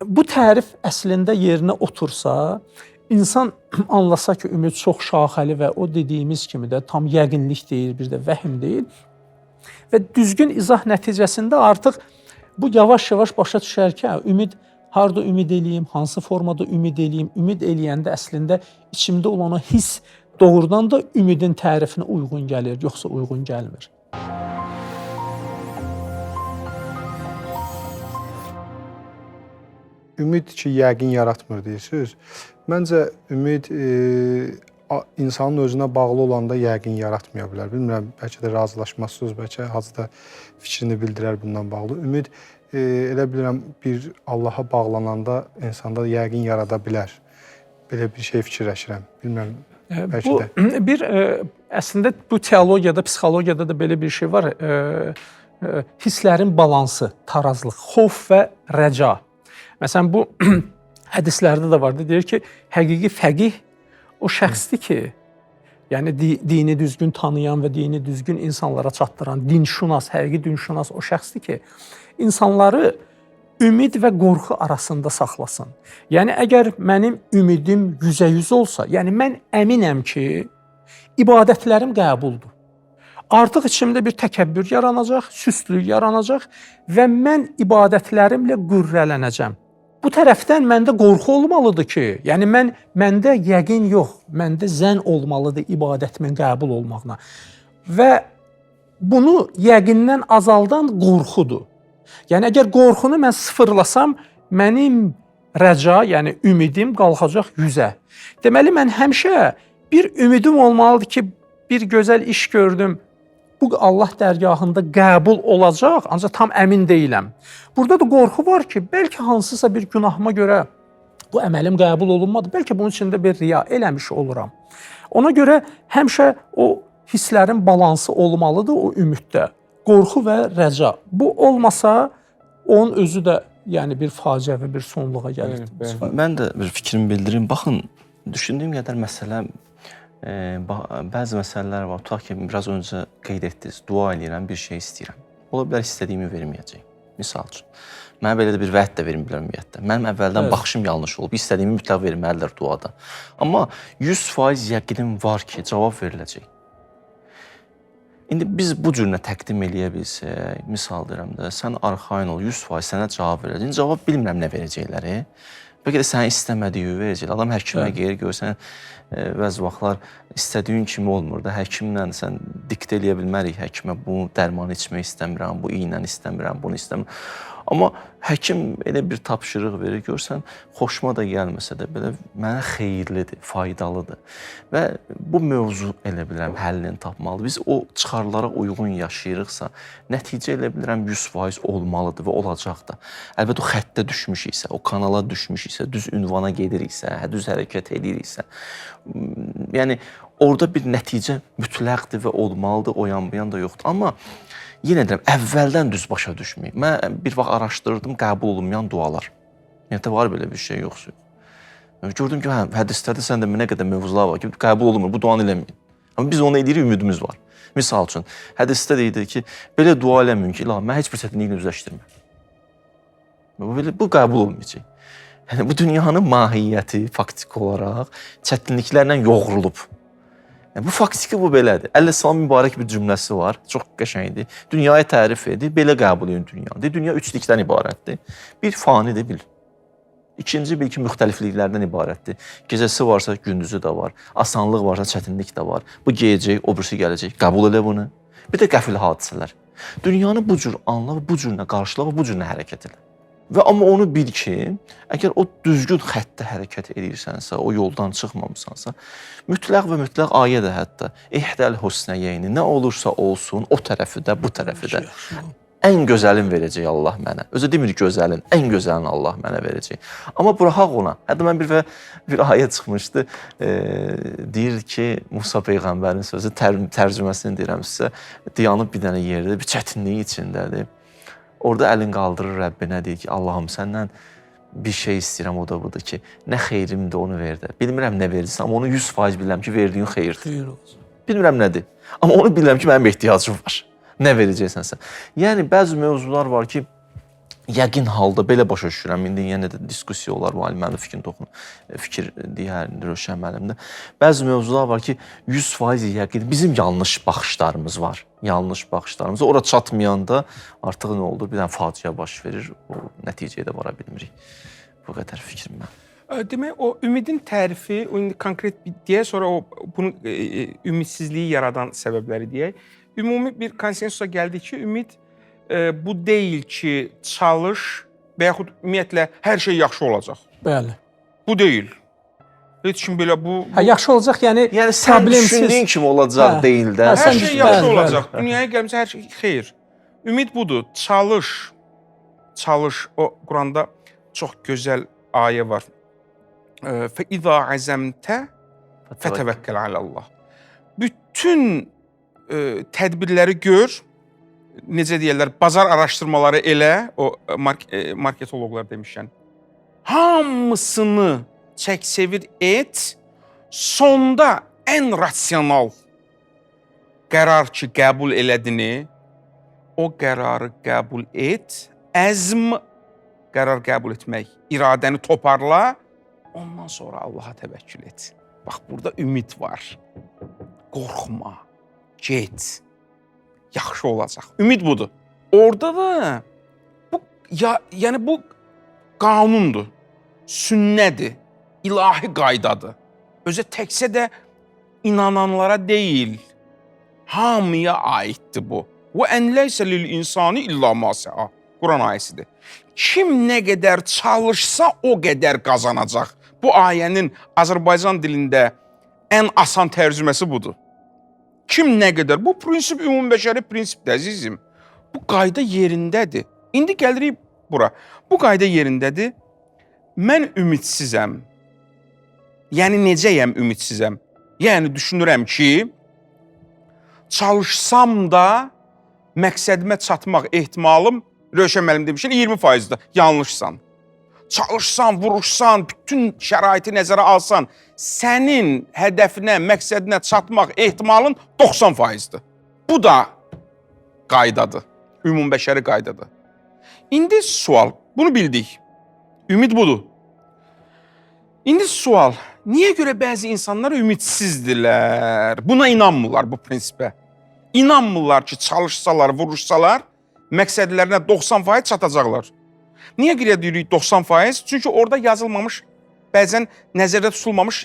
Bu tərif əslində yerinə otursa, insan anlasa ki, ümid çox şaxəli və o dediyimiz kimi də tam yəqinlik deyil, bir də vəhm deyil. Və düzgün izah nəticəsində artıq bu yavaş-yavaş başa düşər ki, ümid, harada ümid eləyim, hansı formada ümid eləyim, ümid eləyəndə əslində içimdə olan o hiss doğrudan da ümidin tərifinə uyğun gəlir, yoxsa uyğun gəlmir. Ümid ki, yəqin yaratmır deyirsiniz. Məncə, ümid insanın özünə bağlı olanda yəqin yaratmaya bilər. Bilmirəm, bəlkə də razılaşmazsınız, bəlkə Hacı da fikrini bildirər bundan bağlı. Ümid, elə bilirəm, bir Allaha bağlananda insanda yəqin yarada bilər. Belə bir şey fikirləşirəm. Bilmirəm, bəlkə də. Əslində, bu teologiyada, psixologiyada da belə bir şey var. Hisslərin balansı, tarazlıq, xof və rəca. Məsələn, bu hədislərdə də vardı. Deyir ki, həqiqi fəqih o şəxsdir ki, yəni dini düzgün tanıyan və dini düzgün insanlara çatdıran dinşünas, həqiqi dinşünas o şəxsdir ki, insanları ümid və qorxu arasında saxlasın. Yəni, əgər mənim ümidim 100% olsa, yəni mən əminəm ki, ibadətlərim qəbuldur. Artıq içimdə bir təkəbbür yaranacaq, süstlük yaranacaq və mən ibadətlərimlə qürrələnəcəm. Bu tərəfdən məndə qorxu olmalıdır ki, yəni məndə yəqin yox, məndə zənn olmalıdır ibadətimin qəbul olmağına. Və bunu yəqindən azaldan qorxudur. Yəni, əgər qorxunu mən sıfırlasam, mənim rəca, yəni ümidim qalxacaq 100-ə. Deməli, mən həmişə bir ümidim olmalıdır ki, bir gözəl iş gördüm, bu Allah dərgahında qəbul olacaq, ancaq tam əmin deyiləm. Burada da qorxu var ki, bəlkə hansısa bir günahıma görə bu əməlim qəbul olunmadı, bəlkə bunun içində bir riya eləmiş oluram. Ona görə həmişə o hisslərin balansı olmalıdır o ümiddə. Qorxu və rəca. Bu olmasa, onun özü də yəni bir faciəvi bir sonluğa gəlir. Mən də bir fikrimi bildirim. Baxın, düşündüyüm qədər məsələ, bəzi məsələlər var. Tutaq ki, biraz öncə qeyd etdiniz, dua edirəm, bir şey istəyirəm. Ola bilər istədiyimi verməyəcək. Misal üçün, mənə belə də bir vəd də vermirlər ümumiyyətlə. Mənim əvvəldən baxışım yanlış olub, istədiyimi mütləq verməlidir duada. Amma 100% yəqinim var ki, cavab veriləcək. İndi biz bu cürünə təqdim eləyə bilsək, misal deyirəm də, sən arxain ol, 100% sənə cavab verəcək. Cavab bilmirəm nə verəcəkləri. Bəlkə də sənin istəmədiyi verəcək. Adam həkimə gedir, görsən, bəzi vaxtlar istədiyin kimi olmur da. Həkimlə sən diktə eləyə bilmərik həkimə, bu dərmanı içmək istəmirəm, bu iynəni istəmirəm, bunu istəmirəm. Amma həkim elə bir tapşırıq verir, görsən, xoşuma da gəlməsə də belə mənə xeyirlidir, faydalıdır. Və bu mövzu elə bilirəm həllini tapmalıdır. Biz o çıxarlara uyğun yaşayırıqsa, nəticə elə bilirəm 100% olmalıdır və olacaq da. Əlbəttə o xəttə düşmüşiksə, o kanala düşmüşiksə, düz ünvana gediriksə, düz hərəkət ediriksə, yəni orada bir nəticə mütləqdir və olmalıdır, o yan bu yan da yoxdur. Amma yenə deyirəm, əvvəldən düz başa düşməyib. Mən bir vaxt araşdırdım qəbul olunmayan dualar. Ümumiyyətlə var belə bir şey yoxsa. Gördüm ki, hədislərdə sən də nə qədər mövzular var ki, qəbul olunmur, bu duanı eləməyin. Amma biz onu edirik, ümidimiz var. Misal üçün, hədisdə deyilir ki, belə dua eləməyin ki, ilahi, mən heç bir çətinliklə üzləşdirməm. Bu qəbul olmayacaq. Yəni bu dünyanın mahiyyəti faktiki olaraq çətinliklərlə yoğrulub. Yəni, bu faktiki bu belədir. Əleyhissalam mübarək bir cümləsi var, çox qəşəngdir. Dünyayı tərif edir, belə qəbul edin dünyanı. Dünya üçlükdən ibarətdir. Bir fanidir, bil. İkinci bil ki, müxtəlifliklərdən ibarətdir. Gecəsi varsa gündüzü də var, asanlıq varsa çətinlik də var. Bu gələcək, o birisi gələcək. Qəbul elə bunu. Bir də qəfil hadisələr. Dünyanı bu cür anla, bu cürlə qarşıla və bu cürlə hərəkət elə. Və amma onu bil ki, əgər o düzgün xəttdə hərəkət edirsənsə, o yoldan çıxmamısansa, mütləq və mütləq ayə də hətta ihdəl husnəyeyni, nə olursa olsun, o tərəfi də, bu tərəfi də ən gözəlin verəcək Allah mənə. Özü demir gözəlin, ən gözəlini Allah mənə verəcək. Amma buraxaq ona. Hətta mən bir ayə çıxmışdı. Deyir ki, Musa Peyğəmbərin sözü, tərcüməsini deyirəm sizə, dayanıb bir dənə yerdə, bir çətinliyi içindədir. Orada əlin qaldırır Rəbbinə, deyir ki, Allahım səndən bir şey istəyirəm, o da budur ki, nə xeyrimdir onu ver də. Bilmirəm nə verirsən, amma onu 100% bilirəm ki, verdiyin xeyirdir. Xeyir olsun. Bilmirəm nədir. Amma onu bilirəm ki, mənim ehtiyacım var. Nə verəcəksənsə. Yəni, bəzi mövzular var ki, yəqin halda belə başa düşürəm. İndi yenə də diskussiya olar, müəllimənin fikir deyər, Rövşən müəllimdə. Bəzi mövzular var ki, 100% yəqin bizim yanlış baxışlarımız var. Yanlış baxışlarımız. Ora çatmayanda artıq nə olur? Bir dənə faciə baş verir. O nəticəyə də vara bilmirik. Bu qədər fikrim mən. Demək, o ümidin tərifi, indi konkret bir deyək, sonra bunun ümidsizliyi yaradan səbəbləri deyək. Ümumi bir konsensusa gəldik ki, ümid bu deyil ki, çalış və yaxud ümumiyyətlə hər şey yaxşı olacaq. Bəli. Bu deyil. Heç kim belə bu... Yaxşı olacaq, yəni sən düşündüyün kimi olacaq deyil də. Hər şey yaxşı olacaq. Dünyaya gəlmişsə hər şey xeyir. Ümid budur. Çalış. Çalış. O Quranda çox gözəl ayə var. فَإِذَا عَزَمْتَ فَتَوَكَّلْ عَلَى اللّٰهِ. Bütün tədbirləri gör, necə deyirlər, bazar araşdırmaları elə, o marketoloqlar demişən, hamısını çək-sevir et, sonda ən rasional qərar ki, qəbul elədini, o qərarı qəbul et, əzm, qərar qəbul etmək, iradəni toparla, ondan sonra Allaha təvəkkül et. Bax, burada ümid var. Qorxma. Get. Yaxşı olacaq. Ümid budur. Orada da yəni bu qanundur. Sünnədir. İlahi qaydadır. Özə təkcə də inananlara deyil. Hamıya aiddir bu. Və ən leysə lil insani illa ma sa'a. Quran ayəsidir. Kim nə qədər çalışsa o qədər qazanacaq. Bu ayənin Azərbaycan dilində ən asan tərcüməsi budur. Kim nə qədər? Bu prinsip ümumbəşəri prinsipdir, əzizim. Bu qayda yerindədir. İndi gəlirik bura. Bu qayda yerindədir. Mən ümidsizəm. Yəni necəyəm ümidsizəm? Yəni düşünürəm ki, çalışsam da məqsədimə çatmaq ehtimalım, Rövşən müəllim demişən, 20%-dir. Yanlışsan. Çalışsan, vuruşsan, bütün şəraiti nəzərə alsan, sənin hədəfinə, məqsədinə çatmaq ehtimalın 90%-dir. Bu da qaydadır, ümumbəşəri qaydadır. İndi sual, bunu bildik. Ümid budur. İndi sual, niyə görə bəzi insanlar ümidsizdirlər? Buna inanmırlar bu prinsipə. İnanmırlar ki, çalışsalar, vuruşsalar, məqsədlərinə 90% çatacaqlar. Niyə qeyd edirik 90%? Çünki orada yazılmamış, bəzən nəzərdə tutulmamış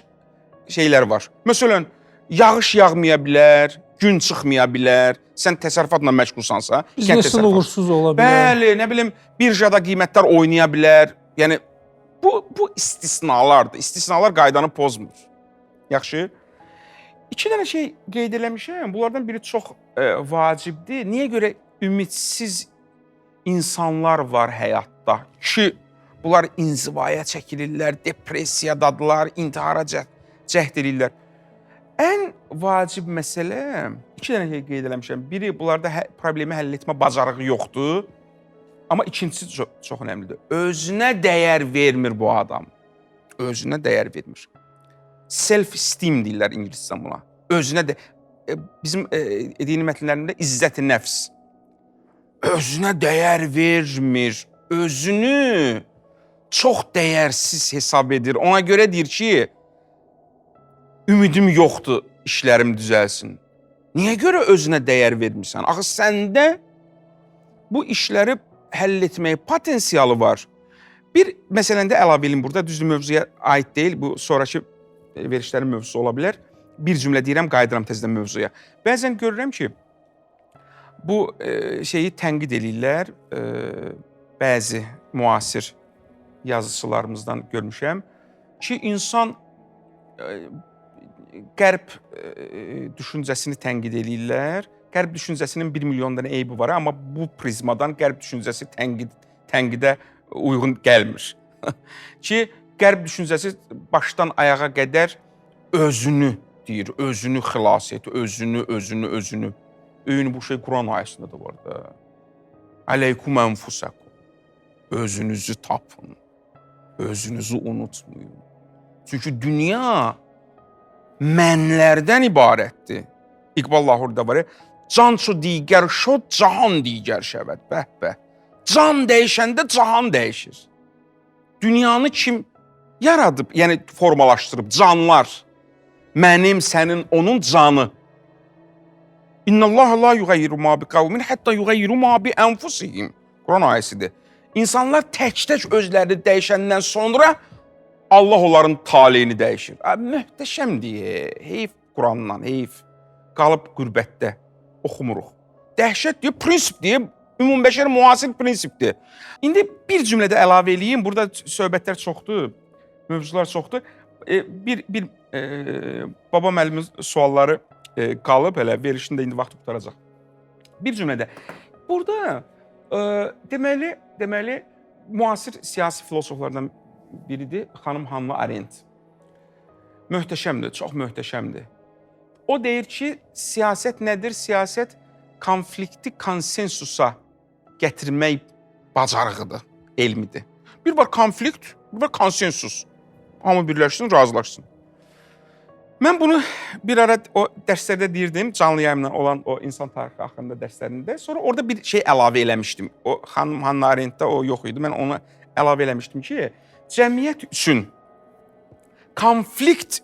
şeylər var. Məsələn, yağış yağmaya bilər, gün çıxmaya bilər, sən təsərrüfatla məşğulsansa, biznesin uğursuz ola bilər. Bəli, nə bilim, birjada qiymətlər oynaya bilər. Yəni, bu istisnalardır. İstisnalar qaydanı pozmur. Yaxşı. 2 dənə şey qeyd eləmişəm. Bunlardan biri çox vacibdir. Niyə görə ümidsiz insanlar var həyatda ki, bunlar inzivaya çəkilirlər, depressiyadadılar, intihara cəhd edirlər. Ən vacib məsələ, 2 dənə şey qeyd eləmişəm. Biri, bunlarda problemi həll etmə bacarığı yoxdur. Amma ikincisi çox önəmlidir. Özünə dəyər vermir bu adam. Özünə dəyər vermir. Self-esteem deyirlər ingiliscə buna. Özünə də, bizim dini mətnlərində izzət-i nəfs. Özünə dəyər vermir, özünü çox dəyərsiz hesab edir. Ona görə deyir ki, ümidim yoxdur, işlərim düzəlsin. Niyə görə özünə dəyər vermirsən? Axı səndə bu işləri həll etməyə potensialı var. Bir məsələndə əlavə edeyim burada, düzdür mövzuya aid deyil, bu sonrakı verişlərin mövzusu ola bilər. Bir cümlə deyirəm, qayıdıram təzədən mövzuya. Bəzən görürəm ki, bu şeyi tənqid eləyirlər, bəzi müasir yazıçılarımızdan görmüşəm ki, insan qərb düşüncəsini tənqid eləyirlər. Qərb düşüncəsinin 1 milyon dənə eybi var, amma bu prizmadan qərb düşüncəsi tənqidə uyğun gəlmir. Ki, qərb düşüncəsi başdan ayağa qədər özünü deyir, özünü xilas et, özünü. Bu şey Quran ayəsində də var da. Aleykum enfusakum. Özünüzü tapın. Özünüzü unutmayın. Çünki dünya mənlərdən ibarətdir. İqbal Lahorda var ya, can şu digər şod, cahan digər şəvət. Bəh. Can dəyişəndə cahan dəyişir. Dünyanı kim yaradıb, yəni formalaşdırıb? Canlar. Mənim, sənin, onun canı. İnnəllaha la yuğayyiru ma bi qavmin, hətta yuğayyiru ma bi ənfusihim. Quran ayəsidir. İnsanlar tək-tək özlərini dəyişəndən sonra Allah onların taleyini dəyişir. Möhtəşəmdir. Heyf Qurandan, heyf. Qalıb qürbətdə oxumuruq. Dəhşət deyir, prinsip deyir, ümumbəşər müasir prinsipdir. İndi bir cümlədə əlavə eləyim. Burada söhbətlər çoxdur, mövzular çoxdur. Bir baba müəllimin sualları qalıb, hələ verişində indi vaxt qutaracaq. Bir cümlədə. Burada deməli, müasir siyasi filosoflardan biridir, xanım Hannah Arendt. Möhtəşəmdir, çox möhtəşəmdir. O deyir ki, siyasət nədir? Siyasət konflikti konsensusa gətirmək bacarığıdır, elmidir. Bir var konflikt, bir var konsensus. Hamı birləşsin, razılaşsın. Mən bunu bir ara o dərslərdə deyirdim, canlı yayımla olan o insan tarixi haqqında dərslərində. Sonra orada bir şey əlavə eləmişdim. O xanım Hannah Arendt'də o yox idi. Mən onu əlavə eləmişdim ki, cəmiyyət üçün konflikt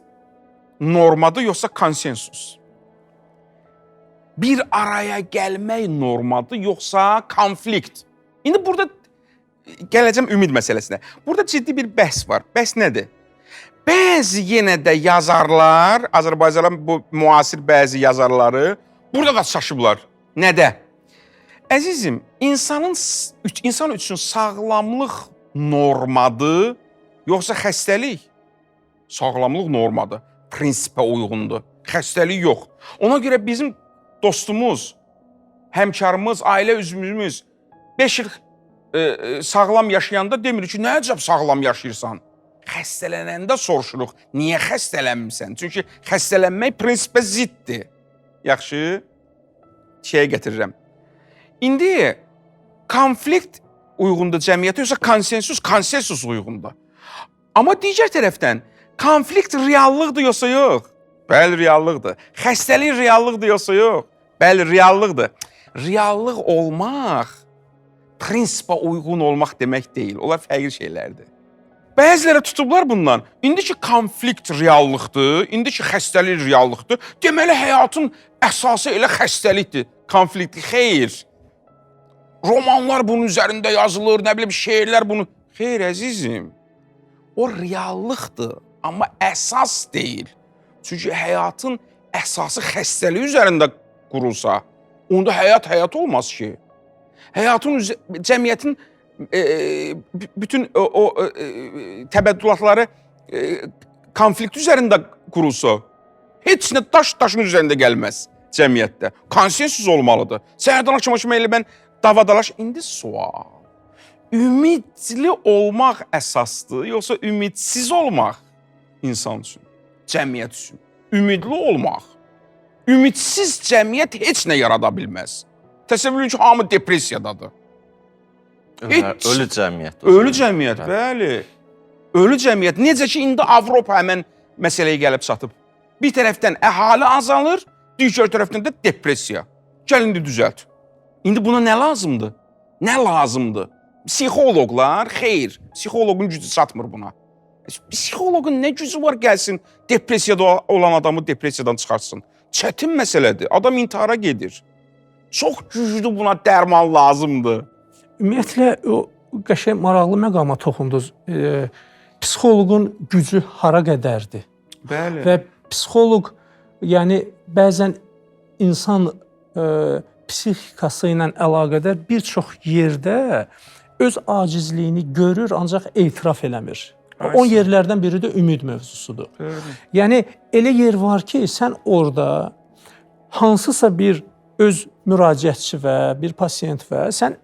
normadır yoxsa konsensus? Bir araya gəlmək normadır yoxsa konflikt? İndi burada gələcəm ümid məsələsinə. Burada ciddi bir bəhs var. Bəhs nədir? Bəzi yenə də yazarlar, Azərbaycanın bu müasir bəzi yazarları burada da çaşıblar. Nədə? Əzizim, insan üçün sağlamlıq normadır, yoxsa xəstəlik? Sağlamlıq normadır, prinsipə uyğundur. Xəstəlik yox. Ona görə bizim dostumuz, həmkarımız, ailə üzvümüz 5 il sağlam yaşayanda demir ki, nə əcəb sağlam yaşayırsan? Xəstələnəndə soruşuruq, niyə xəstələnmirsən? Çünki xəstələnmək prinsipə ziddir. Yaxşı, şeyə gətirirəm. İndi konflikt uyğundur cəmiyyətə, yoxsa konsensus uyğundur. Amma digər tərəfdən, konflikt reallıqdır yoxsa yox? Bəli, reallıqdır. Xəstəlik reallıqdır yoxsa yox? Bəli, reallıqdır. Reallıq olmaq, prinsipə uyğun olmaq demək deyil. Onlar fərqli şeylərdir. Bəziləri tutublar bundan. İndi ki, konflikt reallıqdır, indi ki, xəstəlik reallıqdır. Deməli, həyatın əsası elə xəstəlikdir, konfliktdir. Xeyr. Romanlar bunun üzərində yazılır, nə bilim, şeirlər bunu. Xeyr, əzizim. O reallıqdır, amma əsas deyil. Çünki həyatın əsası xəstəlik üzərində qurulsa, onda həyat olmaz ki. Cəmiyyətin bütün o təbəddülatları konflikt üzərində qurulsa, heç nə daşın üzərində gəlməz cəmiyyətdə. Konsensus olmalıdır. Səhərdən akşama kimi elə mən davadalaş. İndi sual. Ümidli olmaq əsasdır, yoxsa ümidsiz olmaq insan üçün, cəmiyyət üçün? Ümidli olmaq. Ümidsiz cəmiyyət heç nə yarada bilməz. Təsəvvür edin ki, hamı depressiyadadır. Ölü cəmiyyət. Ölü cəmiyyət, bəli. Ölü cəmiyyət. Necə ki, indi Avropa həmən məsələyə gəlib çatıb. Bir tərəfdən əhali azalır, digər tərəfdən də depressiya. Gəl indi düzəlt. İndi buna nə lazımdır? Nə lazımdır? Psixoloqlar, xeyr, psixoloqun gücü çatmır buna. Psixoloqun nə gücü var gəlsin depressiyada olan adamı depressiyadan çıxartsın? Çətin məsələdir. Adam intihara gedir. Çox güclü buna dərman lazımdır. Ümumiyyətlə o qəşəng maraqlı məqama toxundunuz. Psixoloqun gücü hara qədərdir? Bəli. Və psixoloq, yəni bəzən insan psixikası ilə əlaqədar bir çox yerdə öz acizliyini görür, ancaq etiraf eləmir. O yerlərdən biri də ümid mövzusudur. Yəni elə yer var ki, sən orada hansısa bir öz müraciətçi və bir pasiyent və sən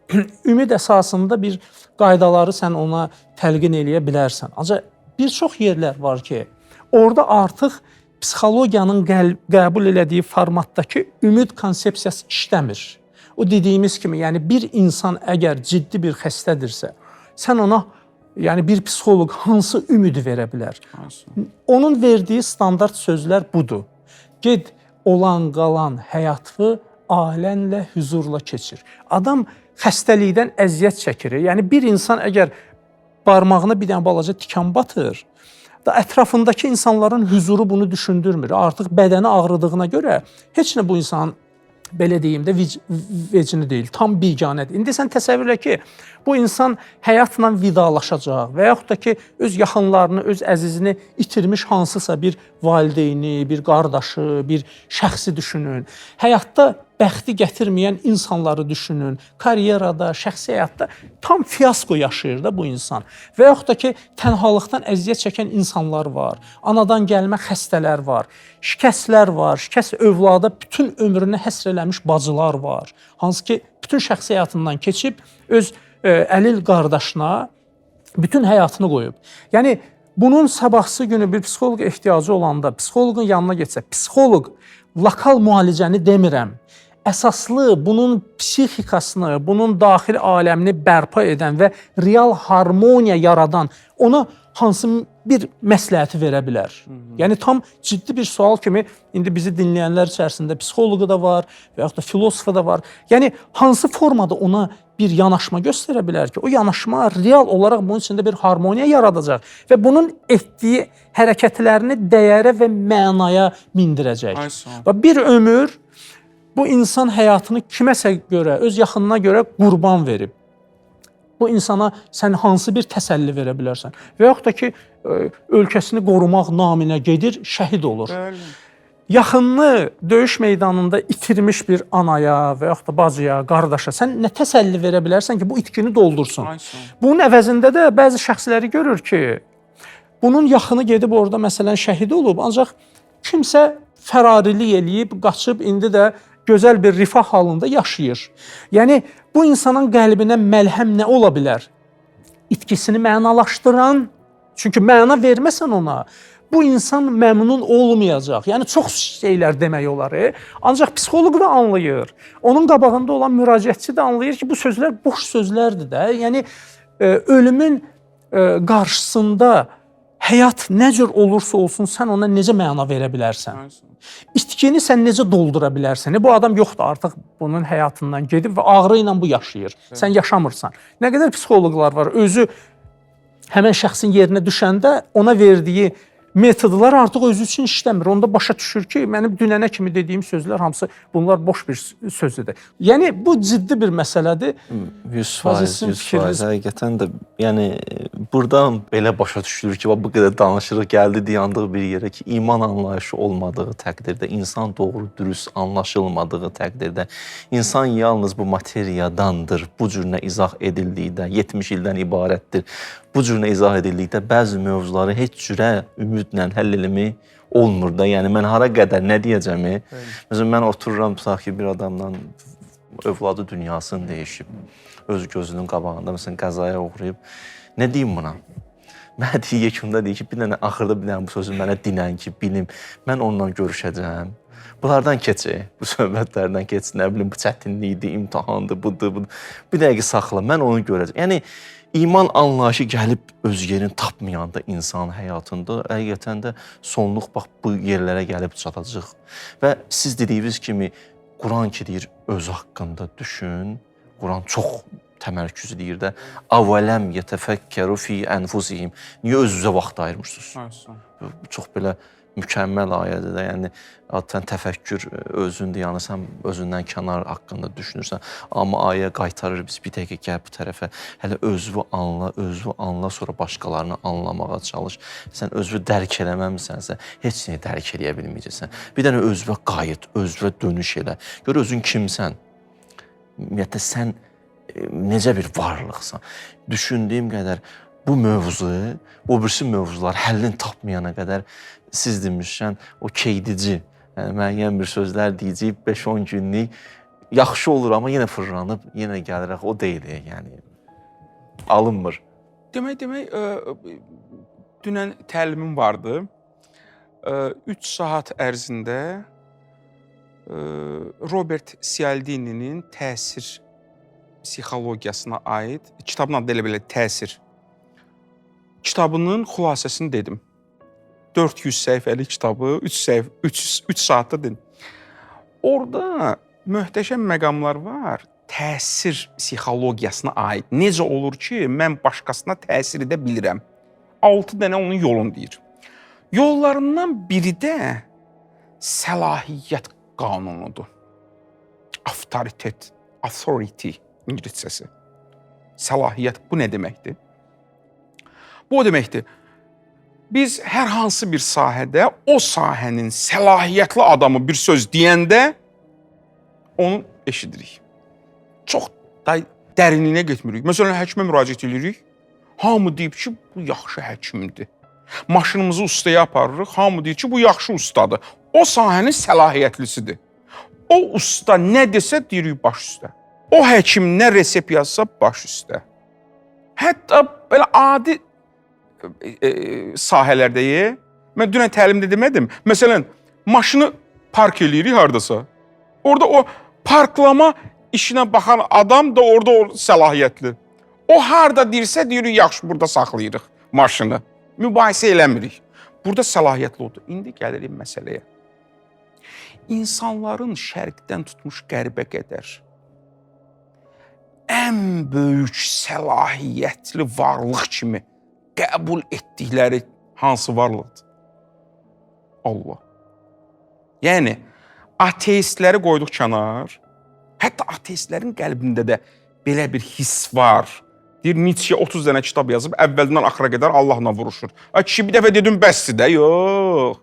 ümid əsasında bir qaydaları sən ona təlqin eləyə bilərsən. Ancaq bir çox yerlər var ki, orada artıq psixologiyanın qəbul elədiyi formatdakı ümid konsepsiyası işləmir. O dediyimiz kimi, yəni bir insan əgər ciddi bir xəstədirsə, sən ona bir psixoloq hansı ümidi verə bilər? Onun verdiyi standart sözlər budur. Ged olan qalan həyatı alənlə, huzurla keçir. Adam xəstəlikdən əziyyət çəkir. Yəni bir insan əgər barmağına bir dənə balaca tikan batır, da ətrafındakı insanların huzuru bunu düşündürmür. Artıq bədəni ağrıdığına görə heç nə bu insanın belə deyim də vecini deyil, tam biganədir. İndi sən təsəvvür elə ki, bu insan həyatla vidalaşacaq və yaxud da ki, öz yaxınlarını, öz əzizini itirmiş hansısa bir valideyni, bir qardaşı, bir şəxsi düşünün. Həyatda bəxti gətirməyən insanları düşünün. Karyerada, şəxsi həyatda tam fiyasko yaşayır da bu insan. Və yaxud da ki, tənhalıqdan əziyyət çəkən insanlar var. Anadan gəlmə xəstələr var. Şikəstlər var. Şikəst övlada bütün ömrünü həsr eləmiş bacılar var. Hansı ki, bütün şəxsi həyatından keçib öz əlil qardaşına bütün həyatını qoyub. Yəni, bunun sabahsı günü bir psixoloq ehtiyacı olanda, psixoloqun yanına getsə, psixoloq lokal müalicəni demirəm, əsaslı bunun psixikasını, bunun daxili aləmini bərpa edən və real harmoniya yaradan ona hansı bir məsləhəti verə bilər? Yəni, tam ciddi bir sual kimi indi bizi dinləyənlər içərisində psixoloqu da var və yaxud da filosofu da var. Yəni, hansı formada ona bir yanaşma göstərə bilər ki, o yanaşma real olaraq bunun içində bir harmoniya yaradacaq və bunun etdiyi hərəkətlərini dəyərə və mənaya mindirəcək. Bir ömür bu insan həyatını kiməsə görə, öz yaxınına görə qurban verib. Bu insana sən hansı bir təsəlli verə bilərsən? Və yaxud da ki, ölkəsini qorumaq naminə gedir, şəhid olur. Yaxınını döyüş meydanında itirmiş bir anaya və yaxud da bacıya, qardaşa sən nə təsəlli verə bilərsən ki, bu itkini doldursun? Bunun əvəzində də bəzi şəxsləri görür ki, bunun yaxını gedib orada məsələn şəhid olub, ancaq kimsə fərarilik eləyib, qaçıb, indi də gözəl bir rifah halında yaşayır. Yəni, bu insanın qəlbinə məlhəm nə ola bilər? İtkisini mənalaşdıran, çünki məna verməsən ona, bu insan məmnun olmayacaq. Yəni, çox şeylər demək olar. Ancaq psixoloq da anlayır. Onun qabağında olan müraciətçi də anlayır ki, bu sözlər boş sözlərdir də. Yəni, ölümün qarşısında həyat nə cür olursa olsun, sən ona necə məna verə bilərsən? İtkini sən necə doldura bilərsən? Bu adam yoxdur, artıq bunun həyatından gedib və ağrı ilə bu yaşayır. Sən yaşamırsan. Nə qədər psixoloqlar var, özü həmən şəxsin yerinə düşəndə ona verdiyi metodlar artıq özü üçün işləmir. Onda başa düşür ki, mənim dünənə kimi dediyim sözlər hamısı bunlar boş bir sözdür. Yəni, bu ciddi bir məsələdir. 100%, həqiqətən də, yəni, buradan belə başa düşülür ki, bu qədər danışırıq, gəldi dayandıq bir yerə ki, iman anlayışı olmadığı təqdirdə, insan doğru, dürüst anlaşılmadığı təqdirdə, insan yalnız bu materiyadandır, bu cürünə izah edildikdə, 70 ildən ibarətdir. Bu cürünə izah edildikdə bəzi mövzuları heç cürə ümidlə həll eləmək olmur da. Yəni, mən hara qədər nə deyəcəmi? Məsələn, mən otururam, tutaq ki, bir adamdan övladı dünyasını dəyişib, öz gözünün qabağında, məsələn, qəzaya uğrayıb. Nə deyim buna? Mənə deyir, yekunda deyir ki, bir dənə, axırda bir dənə bu sözü mənə dinən ki, bilim, mən onunla görüşəcəm. Bunlardan keçir, bu söhbətlərdən keçir, nə bilim, bu çətinlikdir, imtihandır, budur. Bir dəqiqə saxla, mən onu görəcəm. Yəni, İman anlayışı gəlib öz yerini tapmayanda insan həyatında həqiqətən də sonluq bax bu yerlərə gəlib çatacaq. Və siz dediyiniz kimi Quran ki deyir öz haqqında düşün. Quran çox təmərküz deyir də, "Əvələm yetefekkeru fi enfusihim." Niyə özünüzə vaxt ayırmırsınız? Bu çox belə mükəmməl ayədir də. Yəni adətən təfəkkür özündür. Yəni sən özündən kənar haqqında düşünürsən, amma ayə qaytarır biz bir dəqiqə gəl bu tərəfə. Hələ özünü anla, sonra başqalarını anlamağa çalış. Sən özünü dərk eləməmisənsə, heç nəyi dərk eləyə bilməyəcəksən. Bir dənə özünə qayıt, özünə dönüş elə. Gör özün kimsən? Ümumiyyətlə sən necə bir varlıqsan? Düşündüyüm qədər bu mövzu, o birisi mövzular həllini tapmayana qədər siz demişkən o keydici, yəni müəyyən bir sözlər deyəcəyib 5-10 günlük yaxşı olur, amma yenə fırlanıb, yenə gəlirək, o deyil, yəni alınmır. Demək, dünən təlimim vardı. 3 saat ərzində Robert Cialdini'nin təsir psixologiyasına aid, kitabın adı elə təsir. Kitabının xülasəsini dedim. 400 səhifəlik kitabı 3 saatda dedim. Orada möhtəşəm məqamlar var. Təsir psixologiyasına aid. Necə olur ki, mən başqasına təsir edə bilirəm. 6 dənə onun yolunu deyir. Yollarından biri də səlahiyyət qanunudur. Authority ingiliscəsi. Səlahiyyət bu nə deməkdir? Bu o deməkdir. Biz hər hansı bir sahədə o sahənin səlahiyyətli adamı bir söz deyəndə onu eşidirik. Çox da dərinliyinə getmirik. Məsələn, həkimə müraciət edirik. Hamı deyib ki, bu yaxşı həkimdir. Maşınımızı ustaya aparırıq. Hamı deyir ki, bu yaxşı ustadır. O sahənin səlahiyyətlisidir. O usta nə desə deyirik baş üstə. O həkim nə resept yazsa baş üstə. Hətta belə adi sahələrdəyə, mən dünən təlimdə demədim. Məsələn, maşını park eləyirik hardasa. Orada o parklama işinə baxan adam da orada səlahiyyətli. O harda deyirsə deyirik, yaxşı, burada saxlayırıq maşını. Mübahisə eləmirik. Burada səlahiyyətli oldu. İndi gəlirik məsələyə. İnsanların şərqdən tutmuş qərbə qədər ən böyük səlahiyyətli varlıq kimi qəbul etdikləri hansı varlıqdır? Allah. Yəni, ateistləri qoyduq kənar, hətta ateistlərin qəlbində də belə bir his var. Deyir, Nietzsche 30 dənə kitab yazıb, əvvəldən axıra qədər Allahla vuruşur. Kişi bir dəfə dedim, bəsdir də, yox.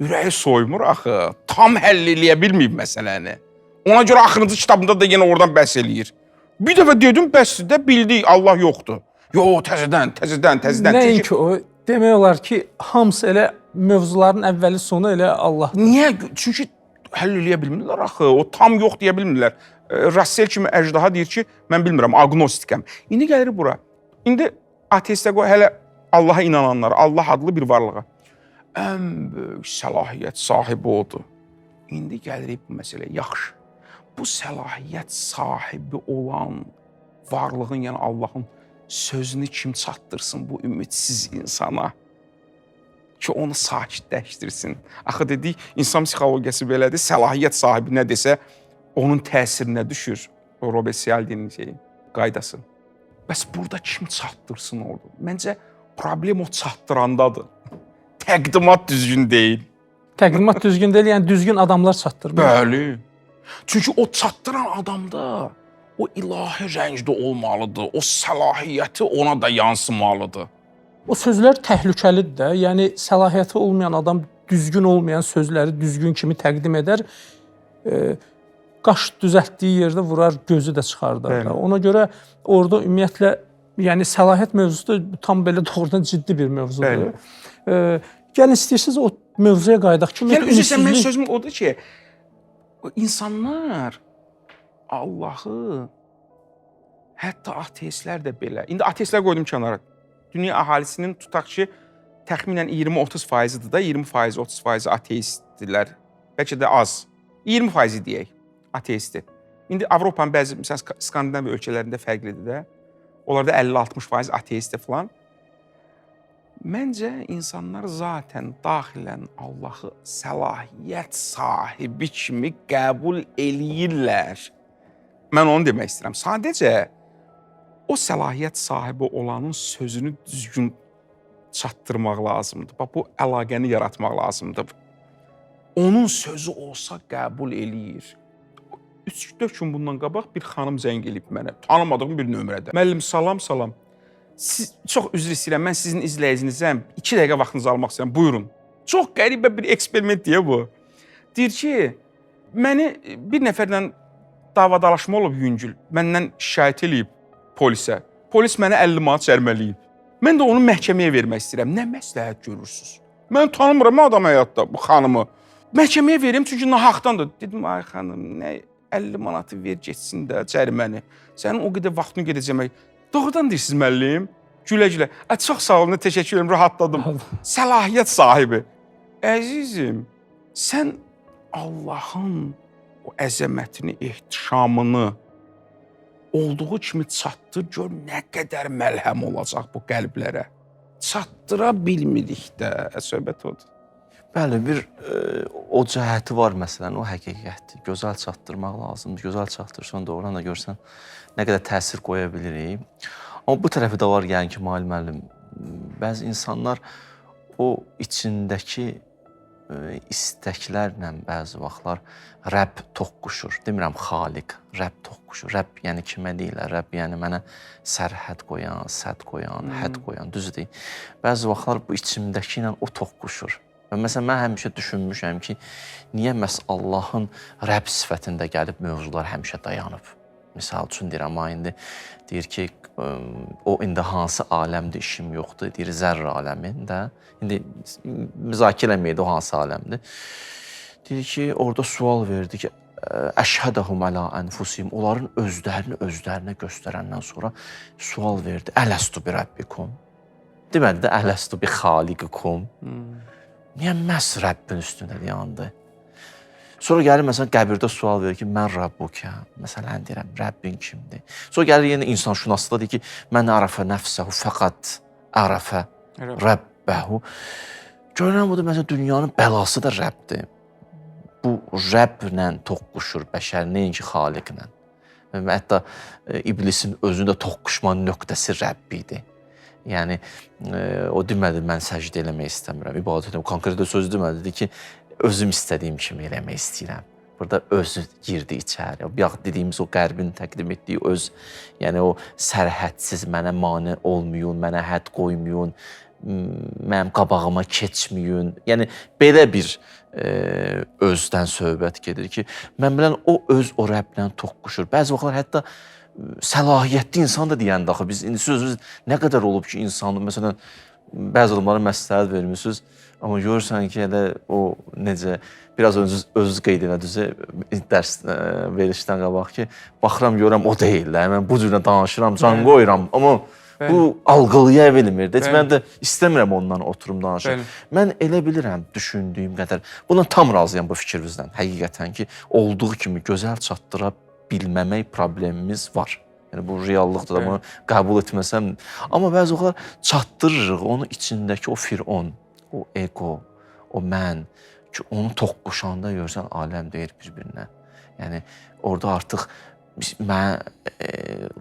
Ürəyi soymur axı, tam həll eləyə bilməyib məsələni. Ona görə axırıncı kitabında da yenə oradan bəhs eləyir. Bir dəfə dedim, bəsdir də, bildik, Allah yoxdur. Yox, təzədən. Nəinki o, demək olar ki, hamısı elə mövzuların əvvəli sonu elə Allah. Niyə? Çünki həll eləyə bilmirlər axı, o tam yox deyə bilmirlər. Russell kimi əjdaha deyir ki, mən bilmirəm, agnostikəm. İndi gəlir bura. İndi ateistə qoy, hələ Allaha inananlar, Allah adlı bir varlığa. Ən böyük səlahiyyət sahibi odur. İndi gəlirik bu məsələ. Yaxşı, bu səlahiyyət sahibi olan varlığın, yəni Allahın sözünü kim çatdırsın bu ümidsiz insana? Ki onu sakitləşdirsin. Axı dedik, insan psixologiyası belədir, səlahiyyət sahibi nə desə, onun təsirinə düşür. O Robert Cialdini'nin qaydası. Bəs burada kim çatdırsın orada? Məncə problem o çatdırandadır. Təqdimat düzgün deyil. Təqdimat düzgün deyil, yəni düzgün adamlar çatdırmır. Bəli. Çünki o çatdıran adamda o ilahi rəngdə olmalıdır. O səlahiyyəti ona da yansımalıdır. O sözlər təhlükəlidir də. Yəni səlahiyyəti olmayan adam düzgün olmayan sözləri düzgün kimi təqdim edər. Qaş düzəltdiyi yerdə vurar, gözü də çıxardar. Ona görə orada ümumiyyətlə yəni səlahiyyət mövzusu da tam belə doğrudan ciddi bir mövzudur. Gəlin istəyirsiniz o mövzuya qayıdaq ki, mən sözüm odur ki, insanlar Allahı, hətta ateistlər də belə. İndi ateistlər qoydum kənara. Dünya əhalisinin tutaq ki, təxminən 20-30%-dir da, 20%, 30% ateistdirlər. Bəlkə də az. 20% deyək, ateisti. İndi Avropanın bəzi, məsələn, Skandinaviya ölkələrində fərqlidir də. Onlarda 50-60% ateistdir falan. Məncə, insanlar zaten daxilən Allahı səlahiyyət sahibi kimi qəbul eləyirlər. Mən onu demək istəyirəm. Sadəcə o səlahiyyət sahibi olanın sözünü düzgün çatdırmaq lazımdır. Bax, bu əlaqəni yaratmaq lazımdır. Onun sözü olsa qəbul eləyir. 3-4 gün bundan qabaq bir xanım zəng eləyib mənə, tanımadığım bir nömrədə. Müəllim, salam, salam. Siz, çox üzr istəyirəm, mən sizin izləyicinizəm. 2 dəqiqə vaxtınızı almaq istəyirəm, buyurun. Çox qəribə bir eksperiment deyə bu. Deyir ki, məni bir nəfərlə davadalaşma olub yüngül, məndən şikayət eləyib polisə. Polis mənə 50 manat cərmələyib. Mən də onu məhkəməyə vermək istəyirəm. Nə məsləhət görürsünüz? Mən tanımıram adam həyatda bu xanımı. Məhkəməyə verim çünki nahaqdandır. Dedim, ay xanım, nə 50 manatı ver getsin də cəriməni. Sənin o qədər vaxtını gedəcəmək. Doğrudan deyirsiniz müəllim? Gülə-gülə. Çox sağ olun, təşəkkür edirəm, rahatladım. Səlahiyyət sahibi. Əzizim, sən Allahın o əzəmətini, ehtişamını olduğu kimi çatdır, gör nə qədər məlhəm olacaq bu qəlblərə. Çatdıra bilmirik də, söhbət odur. Bəli, bir o cəhəti var məsələn, o həqiqətdir. Gözəl çatdırmaq lazımdır. Gözəl çatdırsan doğrudan da görsən nə qədər təsir qoya bilirik. Amma bu tərəfi də var, yəni ki, Mail müəllim, bəzi insanlar o içindəki istəklərlə bəzi vaxtlar Rəbb toqquşur. Demirəm xaliq, Rəbb toqquşur. Rəbb yəni kimə deyirlər? Rəbb yəni mənə sərhəd qoyan, sədd qoyan, hədd qoyan, düzdür. Bəzi vaxtlar bu içimdəki ilə o toqquşur. Və məsələn, mən həmişə düşünmüşəm ki, niyə məhz Allahın Rəbb sifətində gəlib mövzular həmişə dayanıb? Misal üçün deyirəm, indi deyir ki, o indi hansı aləmdir, işim yoxdur, deyir zərr aləmində. İndi müzakirə eləməyədi o hansı aləmdir. Deyir ki, orada sual verdi ki, əşhədəhum ələ ənfusihim, onların özlərini göstərəndən sonra sual verdi, ələstu bi rəbbikum. Demədi də, ələstu bi xaliqikum. Niyə məhz Rəbbin üstündə dayandı? Sonra gəlir, məsələn, qəbirdə sual verir ki, mən Rabbukəm. Məsələn, deyirəm, Rəbbin kimdir? Sonra gəlir yenə insan şünaslıqda deyir ki, mən ərəfə nəfsəhu fəqat ərəfə Rəbbəhu. Görünən budur, məsələn, dünyanın bəlası da Rəbbdir. Bu, Rəbblə toqquşur bəşər, nəinki xaliqlə. Hətta iblisin özündə toqquşma nöqtəsi Rəbb idi. Yəni, o demədi, mən səcdə eləmək istəmirəm, ibadət edəm. Konkret söz demədi, dedi ki, özüm istədiyim kimi eləmək istəyirəm. Burada özü girdi içəri. Bayaq dediyimiz o qərbin təqdim etdiyi öz, yəni o sərhədsiz mənə mane olmayın, mənə hədd qoymayın, mənim qabağıma keçməyin. Yəni, belə bir özdən söhbət gedir ki, mən bilən o öz o Rəbblə toqquşur. Bəzi vaxtlar hətta səlahiyyətli insan da deyəndə axı, biz indi sözümüz nə qədər olub ki, insanın, məsələn, bəzi adamlara məsləhət vermişsiniz, amma görürsən ki, elə o necə, biraz özünüz qeyd elədiniz, dərs verişdən qabaq ki, baxıram, görürəm, o deyirlər, mən bu cürlə danışıram, can qoyuram, amma bu algılaya bilmir. Mən də istəmirəm ondan oturum danışım. Mən elə bilirəm, düşündüyüm qədər, buna tam razıyam bu fikrinizdən, həqiqətən ki, olduğu kimi gözəl çatdıra bilməmək problemimiz var. Yəni, bu reallıqdır da, bunu qəbul etməsəm. Amma bəzi vaxtlar çatdırırıq, onun içindəki o firon, o ego, o mən ki, onu toqquşanda görsən, aləm deyir bir-birinə. Yəni, orada artıq mən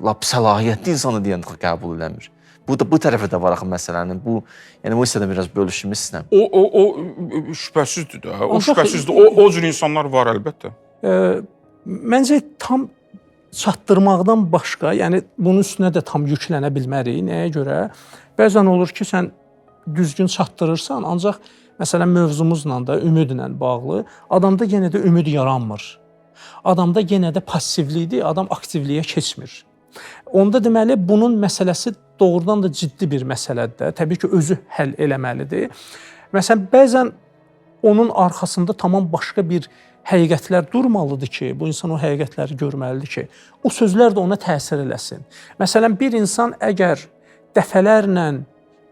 lap səlahiyyətli insanı deyən qəbul eləmir. Bu tərəfə də var axı məsələnin. Yəni, bu hissədə biraz bölüşüm istəyirəm. O şübhəsizdir də. O şübhəsizdir. O cür insanlar var əlbəttə. Məncə tam çatdırmaqdan başqa, yəni bunun üstünə də tam yüklənə bilmərik. Nəyə görə? Bəzən olur ki, sən düzgün çatdırırsan, ancaq məsələn mövzumuzla da ümidlə bağlı adamda yenə də ümid yaranmır. Adamda yenə də passivlikdir, adam aktivliyə keçmir. Onda deməli bunun məsələsi doğrudan da ciddi bir məsələdir. Təbii ki, özü həll eləməlidir. Məsələn, bəzən onun arxasında tamam başqa bir həqiqətlər durmalıdır ki, bu insan o həqiqətləri görməlidir ki, o sözlər də ona təsir eləsin. Məsələn, bir insan əgər dəfələrlə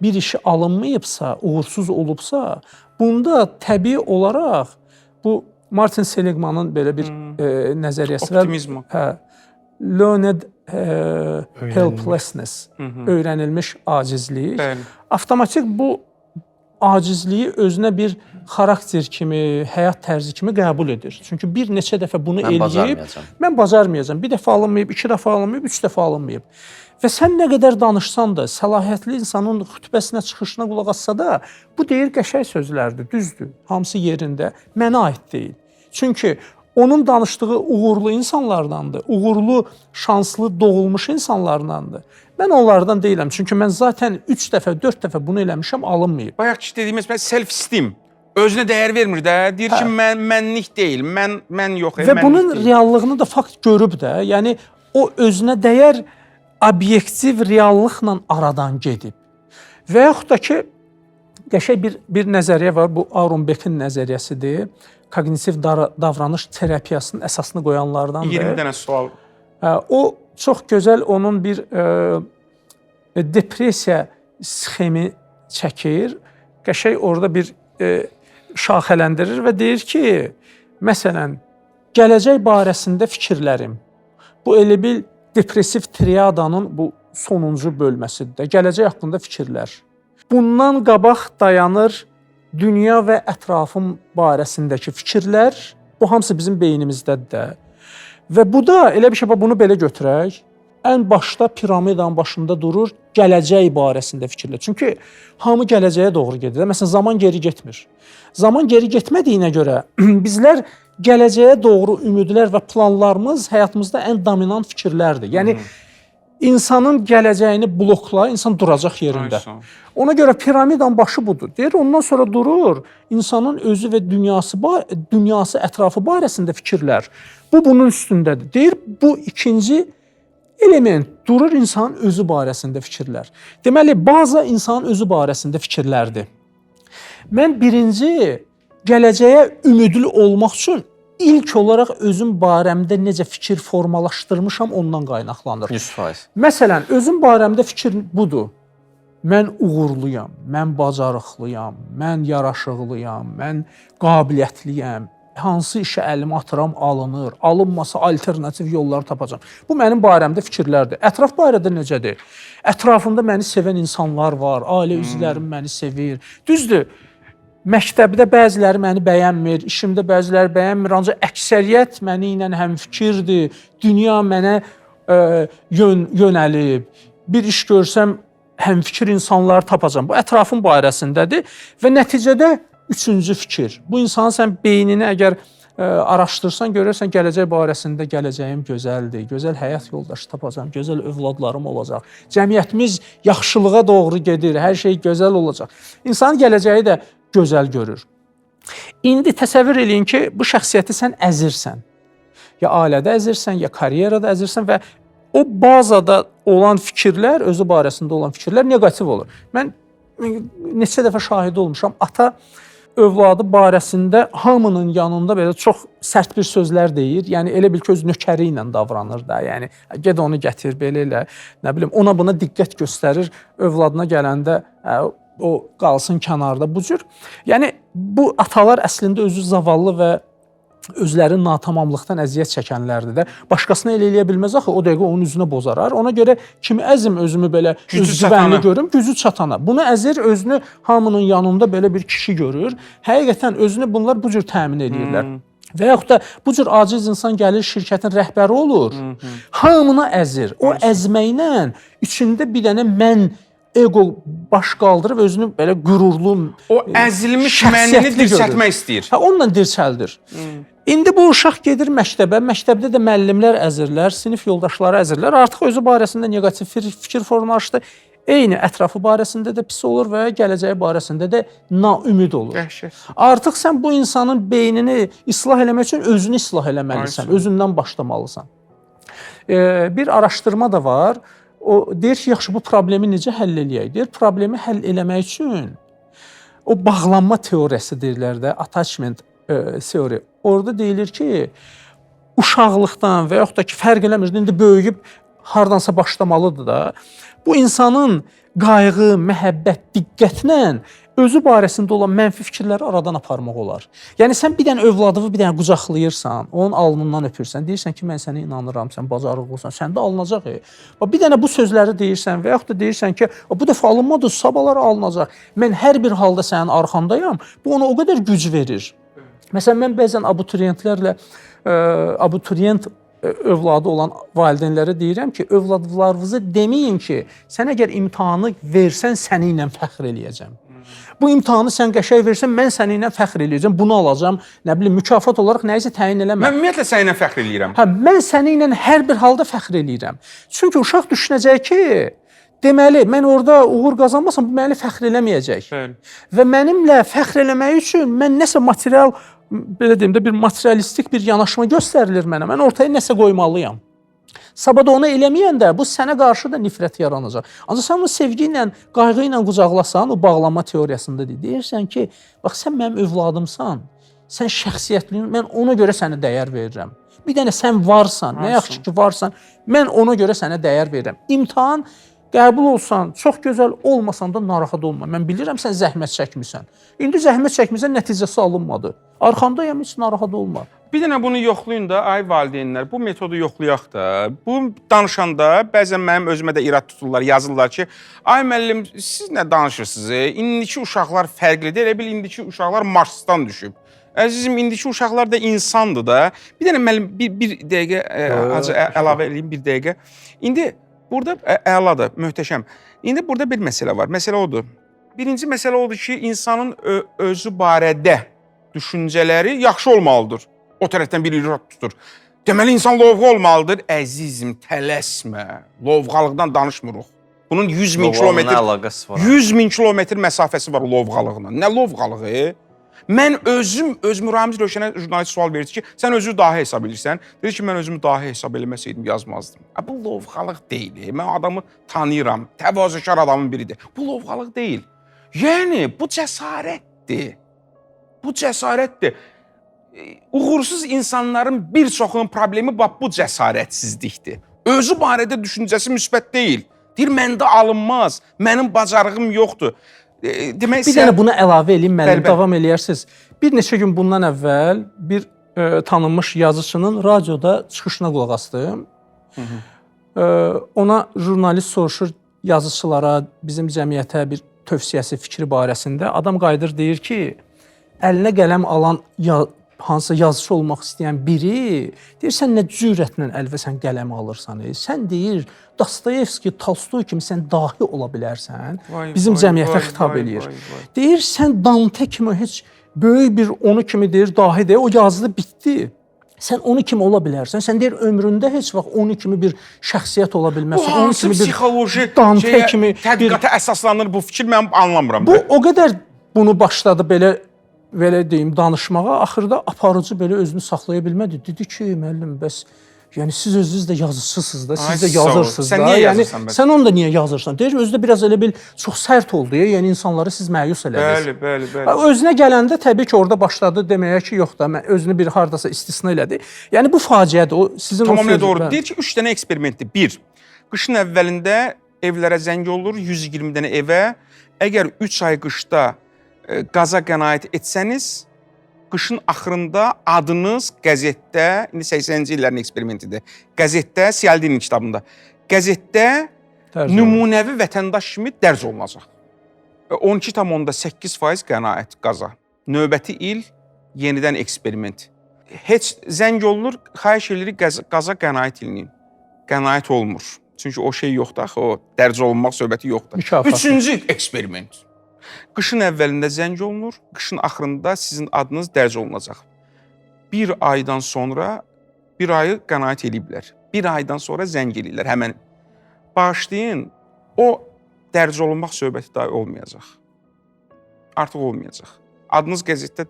bir işi alınmayıbsa, uğursuz olubsa, bunda təbii olaraq bu Martin Seligmanın belə bir nəzəriyyəsi var. Optimizm. Learned helplessness, öyrənilmiş acizlik. Avtomatik bu acizliyi özünə bir xarakter kimi, həyat tərzi kimi qəbul edir. Çünki bir neçə dəfə bunu Mən eləyib, bacarmayacağam. mən bacarmayacağam. Bir dəfə alınmayıb, 2 dəfə alınmayıb, 3 dəfə alınmayıb. Və sən nə qədər danışsan da, səlahiyyətli insanın xütbəsinə, çıxışına qulaq assa da, bu deyir qəşəng sözlərdir, düzdür. Hamısı yerində, mənə aid deyil. Çünki onun danışdığı uğurlu insanlardandır, uğurlu, şanslı, doğulmuş insanlardandır. Mən onlardan deyiləm, çünki mən zaten 3 dəfə, 4 dəfə bunu eləmişəm, alınmayıb. Bayaqki dediyimiz self-esteem, özünə dəyər vermir də, deyir ki, mənlik deyil, mən yox, Və mənlik bunun deyil. reallığını da fakt görüb də, yəni o özünə dəyər obyektiv reallıqla aradan gedib. Və yaxud da ki, qəşəng bir nəzəriyyə var, bu Aaron Beck'in nəzəriyyəsidir. Kognitiv davranış terapiyasının əsasını qoyanlardandır. 20 dənə sual. O çox gözəl onun bir depressiya sxemi çəkir. Qəşəng orada bir şaxələndirir və deyir ki, məsələn, gələcək barəsində fikirlərim. Bu elə bil depressiv triadanın bu sonuncu bölməsidir. Gələcək haqqında fikirlər. Bundan qabaq dayanır dünya və ətrafım barəsindəki fikirlər. Bu hamısı bizim beynimizdədir də. Və bu da elə bir şey, bunu belə götürək. Ən başda piramidanın başında durur gələcək barəsində fikirlər. Çünki hamı gələcəyə doğru gedir. Məsələn, zaman geri getmir. Zaman geri getmədiyinə görə bizlər gələcəyə doğru ümidlər və planlarımız həyatımızda ən dominant fikirlərdir. Yəni insanın gələcəyini blokla, insan duracaq yerində. Ona görə piramidanın başı budur. Deyir, ondan sonra durur insanın özü və dünyası ətrafı barəsində fikirlər. Bu bunun üstündədir. Deyir, bu ikinci element durur insanın özü barəsində fikirlər. Deməli, baza insanın özü barəsində fikirlərdir. Mən birinci gələcəyə ümidli olmaq üçün ilk olaraq özüm barəmdə necə fikir formalaşdırmışam ondan qaynaqlanır. 100%. Məsələn, özüm barəmdə fikir budur. Mən uğurluyam, mən bacarıqlıyam, mən yaraşıqlıyam, mən qabiliyyətliyəm. Hansı işə əlimi atıram, alınır. Alınmasa alternativ yolları tapacam. Bu mənim barəmdə fikirlərdir. Ətraf barədə necədir? Ətrafımda məni sevən insanlar var, ailə üzvlərim məni sevir. Düzdür, məktəbdə bəziləri məni bəyənmir, işimdə bəziləri bəyənmir, ancaq əksəriyyət məni ilə həmfikirdir. Dünya mənə yönəlib. Bir iş görsəm, həmfikir insanları tapacam. Bu ətrafın barəsindədir və nəticədə üçüncü fikir. Bu insanın sən beynini əgər araşdırsan, görərsən gələcək barəsində gələcəyim gözəldir, gözəl həyat yoldaşı tapacam, gözəl övladlarım olacaq. Cəmiyyətimiz yaxşılığa doğru gedir, hər şey gözəl olacaq. İnsanın gələcəyi də gözəl görür. İndi təsəvvür eləyin ki, bu şəxsiyyəti sən əzirsən. Ya ailədə əzirsən, ya karyerada əzirsən və o bazada olan fikirlər, özü barəsində olan fikirlər neqativ olur. Mən neçə dəfə şahid olmuşam, ata övladı barəsində hamının yanında belə çox sərt bir sözlər deyir. Yəni elə bil ki, öz nökəri ilə davranır da. Yəni ged onu gətir belə elə, nə bilim, ona buna diqqət göstərir. Övladına gələndə o qalsın kənarda bu cür. Yəni bu atalar əslində özü zavallı və özlərinin natamamlıqdan əziyyət çəkənlərdir də. Başqasına elə eləyə bilməz axı, o dəqiqə onun üzünə bozarar. Ona görə kimi əzim özümü belə özgüvənli görüm, gücü çatana. Bunu əzir, özünü hamının yanında belə bir kişi görür. Həqiqətən özünü bunlar bu cür təmin edirlər. Və yaxud da bu cür aciz insan gəlir, şirkətin rəhbəri olur. Hamına əzir. O əzməklə içində bir dənə mən ego baş qaldırıb özünü belə qürurlu, o əzilmiş mənini dirçəltmək istəyir. Onunla dirçəldir. İndi bu uşaq gedir məktəbə, məktəbdə də müəllimlər əzirlər, sinif yoldaşları əzirlər. Artıq özü barəsində neqativ fikir formalaşdı. Eyni ətrafı barəsində də pis olur və gələcəyi barəsində də naümid olur. Artıq sən bu insanın beynini islah eləmək üçün özünü islah eləməlisən, özündən başlamalısan. Bir araşdırma da var. O deyir ki, yaxşı bu problemi necə həll eləyək? Deyir, problemi həll eləmək üçün o bağlanma teoriyası deyirlər də, attachment teori. Orada deyilir ki, uşaqlıqdan və yaxud da ki, fərq eləmir, indi böyüyüb hardansa başlamalıdır da. Bu insanın qayğı, məhəbbət, diqqətlə özü barəsində olan mənfi fikirləri aradan aparmaq olar. Yəni sən bir dənə övladını bir dənə qucaqlayırsan, onun alnından öpürsən, deyirsən ki, mən sənə inanıram, sən bacarıqlısan, səndə alınacaq. Bir dənə bu sözləri deyirsən və yaxud da deyirsən ki, bu dəfə alınmadı, sabahları alınacaq. Mən hər bir halda sənin arxandayam. Bu ona o qədər güc verir. Məsələn, mən bəzən abituriyentlərlə abituriyent övladı olan valideynlərə deyirəm ki, övladlarınızı deməyin ki, sən əgər imtahanı versən, səni ilə fəxr eləyəcəm. Bu imtahanı sən qəşəng versən, mən səni ilə fəxr eləyəcəm, bunu alacam, nə bilim, mükafat olaraq nəyisə təyin eləmə. Mən ümumiyyətlə səninlə fəxr eləyirəm. Mən səni ilə hər bir halda fəxr eləyirəm. Çünki uşaq düşünəcək ki, deməli, mən orada uğur qazanmasam, bu məni fəxr eləməyəcək. Bəli. Və mənimlə fəxr eləmək üçün mən nəsə material, belə deyim də, bir materialistik bir yanaşma göstərilir mənə. Mən ortaya nəsə qoymalıyam. Sabada onu eləməyəndə bu sənə qarşı da nifrət yaranacaq. Ancaq sən onu sevgi ilə, qayğı ilə qucaqlasan, o bağlanma teoriyasında deyirsən ki, bax sən mənim övladımsan, sən şəxsiyyətliyim, mən ona görə sənə dəyər verirəm. Bir dənə sən varsan, nə yaxşı ki varsan, mən ona görə sənə dəyər verirəm. İmtahan qəbul olsan, çox gözəl olmasan da narahat olma. Mən bilirəm sən zəhmət çəkmirsən. İndi zəhmət çəkmirsən, nəticəsi alınmadı. Arxandayam, heç narahat olma. Bir dənə bunu yoxlayın da, ay valideynlər, bu metodu yoxlayaq da. Bu danışanda bəzən mənim özümə də irad tuturlar, yazırlar ki, ay müəllim, siz nə danışırsınız? İndiki uşaqlar fərqlidir, elə bil indiki uşaqlar Marsdan düşüb. Əzizim, indiki uşaqlar da insandır da. Bir dənə müəllim, bir dəqiqə əlavə edeyim, bir dəqiqə. İndi burada əladır, möhtəşəm. İndi burada bir məsələ var. Məsələ odur. Birinci məsələ odur ki, insanın özü barədə düşüncələri yaxşı olmalıdır. O tərəfdən bir irad tutur. Deməli, insan lovğa olmalıdır. Əzizim, tələsmə. Lovğalıqdan danışmırıq. Bunun 100 min kilometr, 100 min kilometr məsafəsi var lovğalıqla. Nə lovğalığı? Mən özüm Ramiz Rövşənə jurnalist sual verdi ki, sən özünü dahi hesab edirsən. Dedi ki, mən özümü dahi hesab eləməsəydim yazmazdım. Bu lovğalıq deyil. Mən adamı tanıyıram. Təvazökar adamın biridir. Bu lovğalıq deyil. Yəni, bu cəsarətdir. Bu cəsarətdir. Uğursuz insanların bir çoxunun problemi bu cəsarətsizlikdir. Özü barədə düşüncəsi müsbət deyil. Deyir, məndə alınmaz, mənim bacarığım yoxdur. Demək bir dənə buna əlavə eləyim, müəllim, davam eləyərsiniz. Bir neçə gün bundan əvvəl bir tanınmış yazıçının radioda çıxışına qulaq asdım. Ona jurnalist soruşur yazıçılara, bizim cəmiyyətə bir tövsiyəsi, fikri barəsində. Adam qayıdır, deyir ki, əlinə qələm alan hansısa yazıçı olmaq istəyən biri, deyir, sən nə cürətlə əlvə sən qələmi alırsan, sən deyir, Dostoyevski, Tolstoy kimi sən dahi ola bilərsən, bizim cəmiyyətə xitab eləyir. Deyir, sən Dante kimi heç böyük bir onu kimi deyir, dahi deyir, o yazılı bitdi. Sən onu kimi ola bilərsən, sən deyir, ömründə heç vaxt onu kimi bir şəxsiyyət ola bilməzsən. Bu hansı psixoloji tədqiqata əsaslanır bu fikir, mən anlamıram. Bu o qədər bunu başladı belə deyim, danışmağa, axırda aparıcı belə özünü saxlaya bilmədi. Dedi ki, müəllim, bəs yəni siz özünüz də yazıçısınız da, siz də yazırsınız da. Sən niyə yazırsan? Sən onu da niyə yazırsan? Deyir, özü də biraz elə bil çox sərt oldu, yəni insanları siz məyus elədiniz. Bəli. Özünə gələndə təbii ki, orada başladı deməyə ki, yox da, özünü bir hardasa istisna elədi. Yəni bu faciədir, o sizin o tamamilə doğrudur. Deyir ki, 3 dənə eksperimentdir. 1. Qışın əvvəlində evlərə zəng olur, 120 dənə evə. Əgər 3 ay qışda qaza qənaət etsəniz, qışın axırında adınız qəzetdə, indi 80-ci illərin eksperimentidir, qəzetdə, Siyaldinin kitabında, qəzetdə nümunəvi vətəndaş kimi dərc olunacaq. 12,8% qənaət qaza. Növbəti il yenidən eksperiment. Heç zəng olunur, xahiş edirik qaza qənaət edin. Qənaət olmur. Çünki o şey yoxdur, axı, o dərc olunmaq söhbəti yoxdur. 3-cü eksperiment. Qışın əvvəlində zəng olunur, qışın axırında sizin adınız dərc olunacaq. Bir aydan sonra, bir ayı qənaət ediblər. Bir aydan sonra zəng edirlər, həmən. Bağışlayın, o dərc olunmaq söhbəti daha olmayacaq. Artıq olmayacaq. Adınız qəzetdə,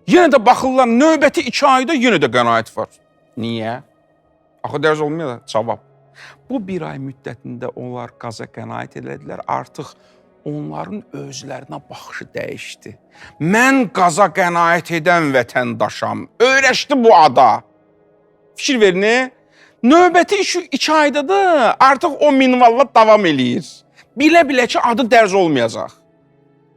yenə də baxırlar, növbəti 2 ayda yenə də qənaət var. Niyə? Axı dərc olmayacaq, cavab. Bu bir ay müddətində onlar qaza qənaət edildilər, artıq onların özlərinə baxışı dəyişdi. Mən qaza qənaət edən vətəndaşam. Öyrəşdi bu ada. Fikir verin, növbəti 2 ayda da artıq o minvalla davam eləyir. Bilə-bilə ki, adı dərc olmayacaq.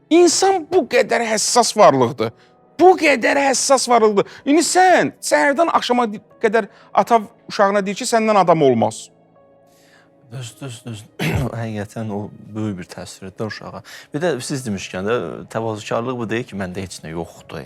İnsan bu qədər həssas varlıqdır. Bu qədər həssas varlıqdır. İndi sən səhərdən axşama qədər ata uşağına deyir ki, səndən adam olmaz. Düz. Həqiqətən o böyük bir təsirdir uşağa. Bir də siz demişkən də təvazökarlıq bu deyil ki, məndə heç nə yoxdur.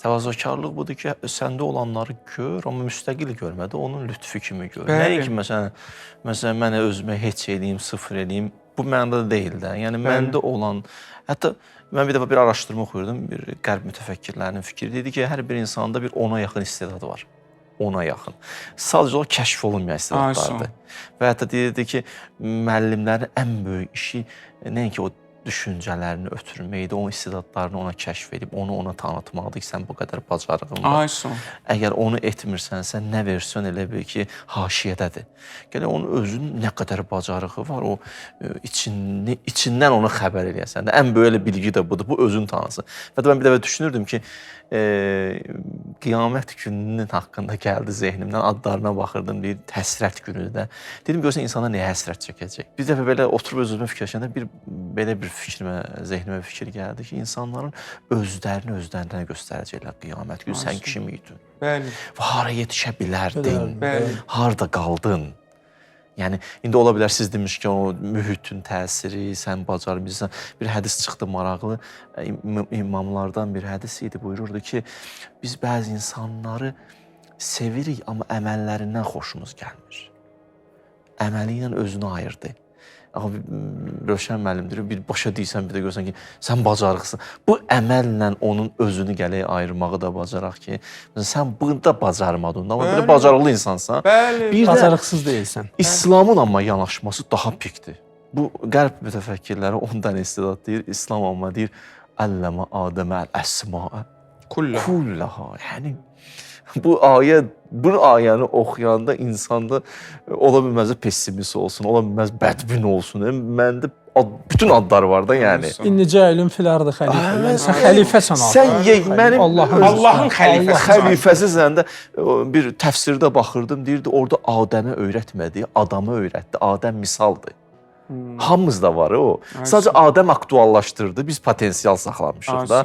Təvazökarlıq budur ki, səndə olanları gör, amma müstəqil görmədə onun lütfü kimi gör. Nəyin ki, məsələn, mən özümə heç eləyim, sıfır eləyim, bu mənada deyil də. Yəni, məndə olan, hətta mən bir dəfə bir araşdırma oxuyordum, bir qərb mütəfəkkirlərinin fikri dedi ki, hər bir insanda bir 10-a yaxın istedadı var. 10-a yaxın. Sadəcə o kəşf olunmayan istedadlardır. Və hətta deyirdi ki, müəllimlərin ən böyük işi nəinki o düşüncələrini ötürməkdir, onun istedadlarını ona kəşf edib, onu ona tanıtmaqdır ki, sən bu qədər bacarığın var. Əgər onu etmirsənsə, nə versən elə bil ki, haşiyədədir. Gələk onun özünün nə qədər bacarığı var, o içindən onu xəbər eləyəsən də. Ən böyük bilgi də budur, bu özün tanısı. Və mən bir dəfə düşünürdüm ki, qiyamət gününün haqqında gəldi zehnimdən, adlarına baxırdım, bir həsrət günüdür də. Dedim, görsən insana nəyə həsrət çəkəcək? Bir dəfə belə oturub öz-özümə fikirləşəndə belə bir zehnimə fikir gəldi ki, insanların özlərinə göstərəcəklər qiyamət günü. Sən kim idin? Bəli. Hara yetişə bilərdin? Harada qaldın? Yəni, indi ola bilər siz demişkən o mühitin təsiri, sən bacar bilirsən. Bir hədis çıxdı maraqlı, imamlardan bir hədis idi, buyururdu ki, biz bəzi insanları sevirik, amma əməllərindən xoşumuz gəlmir. Əməli ilə özünü ayırdı. Rövşən müəllimdir, bir başa deyirsən, bir də görsən ki, sən bacarıqsın. Bu əməllə onun özünü gələk ayırmağı da bacaraq ki, sən bunu da bacarmadın, amma belə bacarıqlı insansan. Bir bacarıqsız deyilsən. İslamın amma yanaşması daha pikdir. Bu, qərb mütəfəkkirləri 10 dənə istedad deyir, İslam amma deyir, Əlləmə Adəmə əl-əsmaə kullaha. Yəni, bu ayəni oxuyanda insanda ola bilməz pessimist olsun, ola bilməz bədbin olsun. Məndə bütün adlar var da, yəni. İnnicə elm filardı xəlifə. Sən xəlifəsən artıq. Sən mənim Allahın xəlifəsisən də bir təfsirdə baxırdım, deyirdi, orada Adəmə öyrətmədi, adama öyrətdi. Adəm misaldır. Hamımızda var o. Sadəcə Adəm aktuallaşdırdı, biz potensial saxlamışıq da.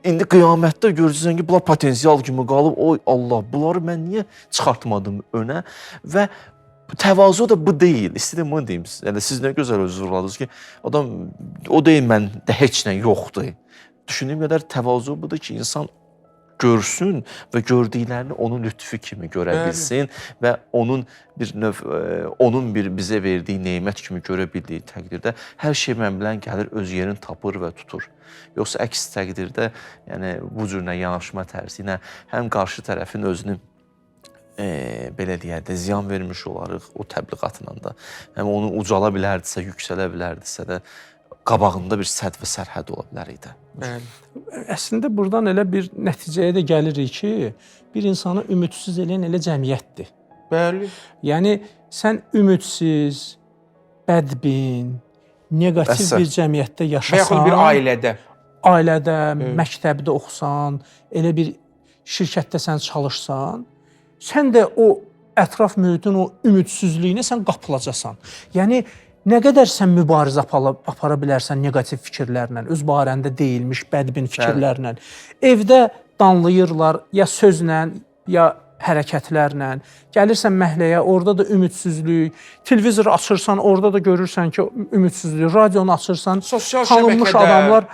İndi qiyamətdə görürsən ki, bunlar potensial kimi qalıb, oy Allah, bunları mən niyə çıxartmadım önə? Və təvazu da bu deyil. İstəyirəm bunu deyim. Siz nə gözəl özünüz vurladınız ki, adam o deyil, məndə heç nə yoxdur. Düşündüyüm qədər təvazu budur ki, insan görsün və gördüklərini onun lütfü kimi görə bilsin və onun bir bizə verdiyi nemət kimi görə bildiyi təqdirdə hər şey mənbilən gəlir, öz yerini tapır və tutur. Yoxsa əks təqdirdə, yəni bu cürlə yanaşma tərzi ilə həm qarşı tərəfin özünü belə deyək də ziyan vermiş olarıq o təbliğatla da. Həm onu ucala bilərdisə, yüksələ bilərdisə də qabağında bir sədd və sərhəd ola bilər idi. Əslində buradan elə bir nəticəyə də gəlirik ki, bir insanı ümidsiz eləyən elə cəmiyyətdir. Bəli. Yəni sən ümidsiz, bədbin, neqativ bir cəmiyyətdə yaşasan, və yaxud bir ailədə, məktəbdə oxusan, elə bir şirkətdə sən çalışsan, sən də o ətraf mühitin o ümidsizliyinə sən qapılacaqsan. Yəni nə qədər sən mübarizə apara bilərsən neqativ fikirlərlə, öz barəndə deyilmiş bədbin fikirlərlə. Evdə danlayırlar ya sözlə, ya hərəkətlərlə. Gəlirsən məhəlləyə, orada da ümidsizlik. Televizoru açırsan, orada da görürsən ki, ümidsizlik. Radionu açırsan, tanınmış adamlar.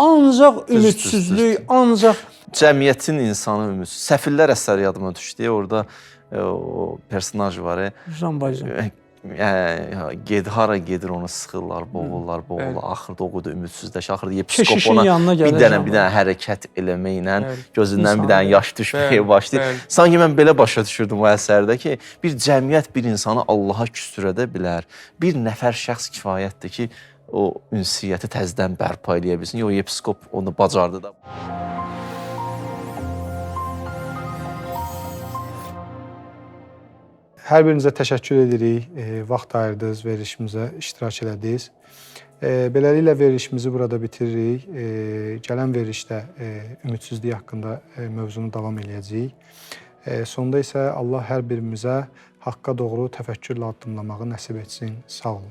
Ancaq ümidsizlik, ancaq... Cəmiyyətin insanı ümidsizlik. Səfillər əsəri yadıma düşdü. Orada o personaj var. Hara gedir onu sıxırlar, boğurlar, axırda o qədər ümidsizləşir, axırda yepiskop ona bir dənə hərəkət eləməklə gözündən bir dənə yaş düşməyə başlayır. Sanki mən belə başa düşürdüm o əsərdə ki, bir cəmiyyət bir insanı Allaha küstürədə bilər. Bir nəfər şəxs kifayətdir ki, o ünsiyyəti təzədən bərpa eləyə bilsin. O yepiskop onu bacardı da. Hər birinizə təşəkkür edirik. Vaxt ayırdınız, verilişimizə iştirak elədiniz. Beləliklə verilişimizi burada bitiririk. Gələn verilişdə ümidsizlik haqqında mövzunu davam eləyəcəyik. Sonda isə Allah hər birimizə haqqa doğru təfəkkürlə addımlamağı nəsib etsin. Sağ olun.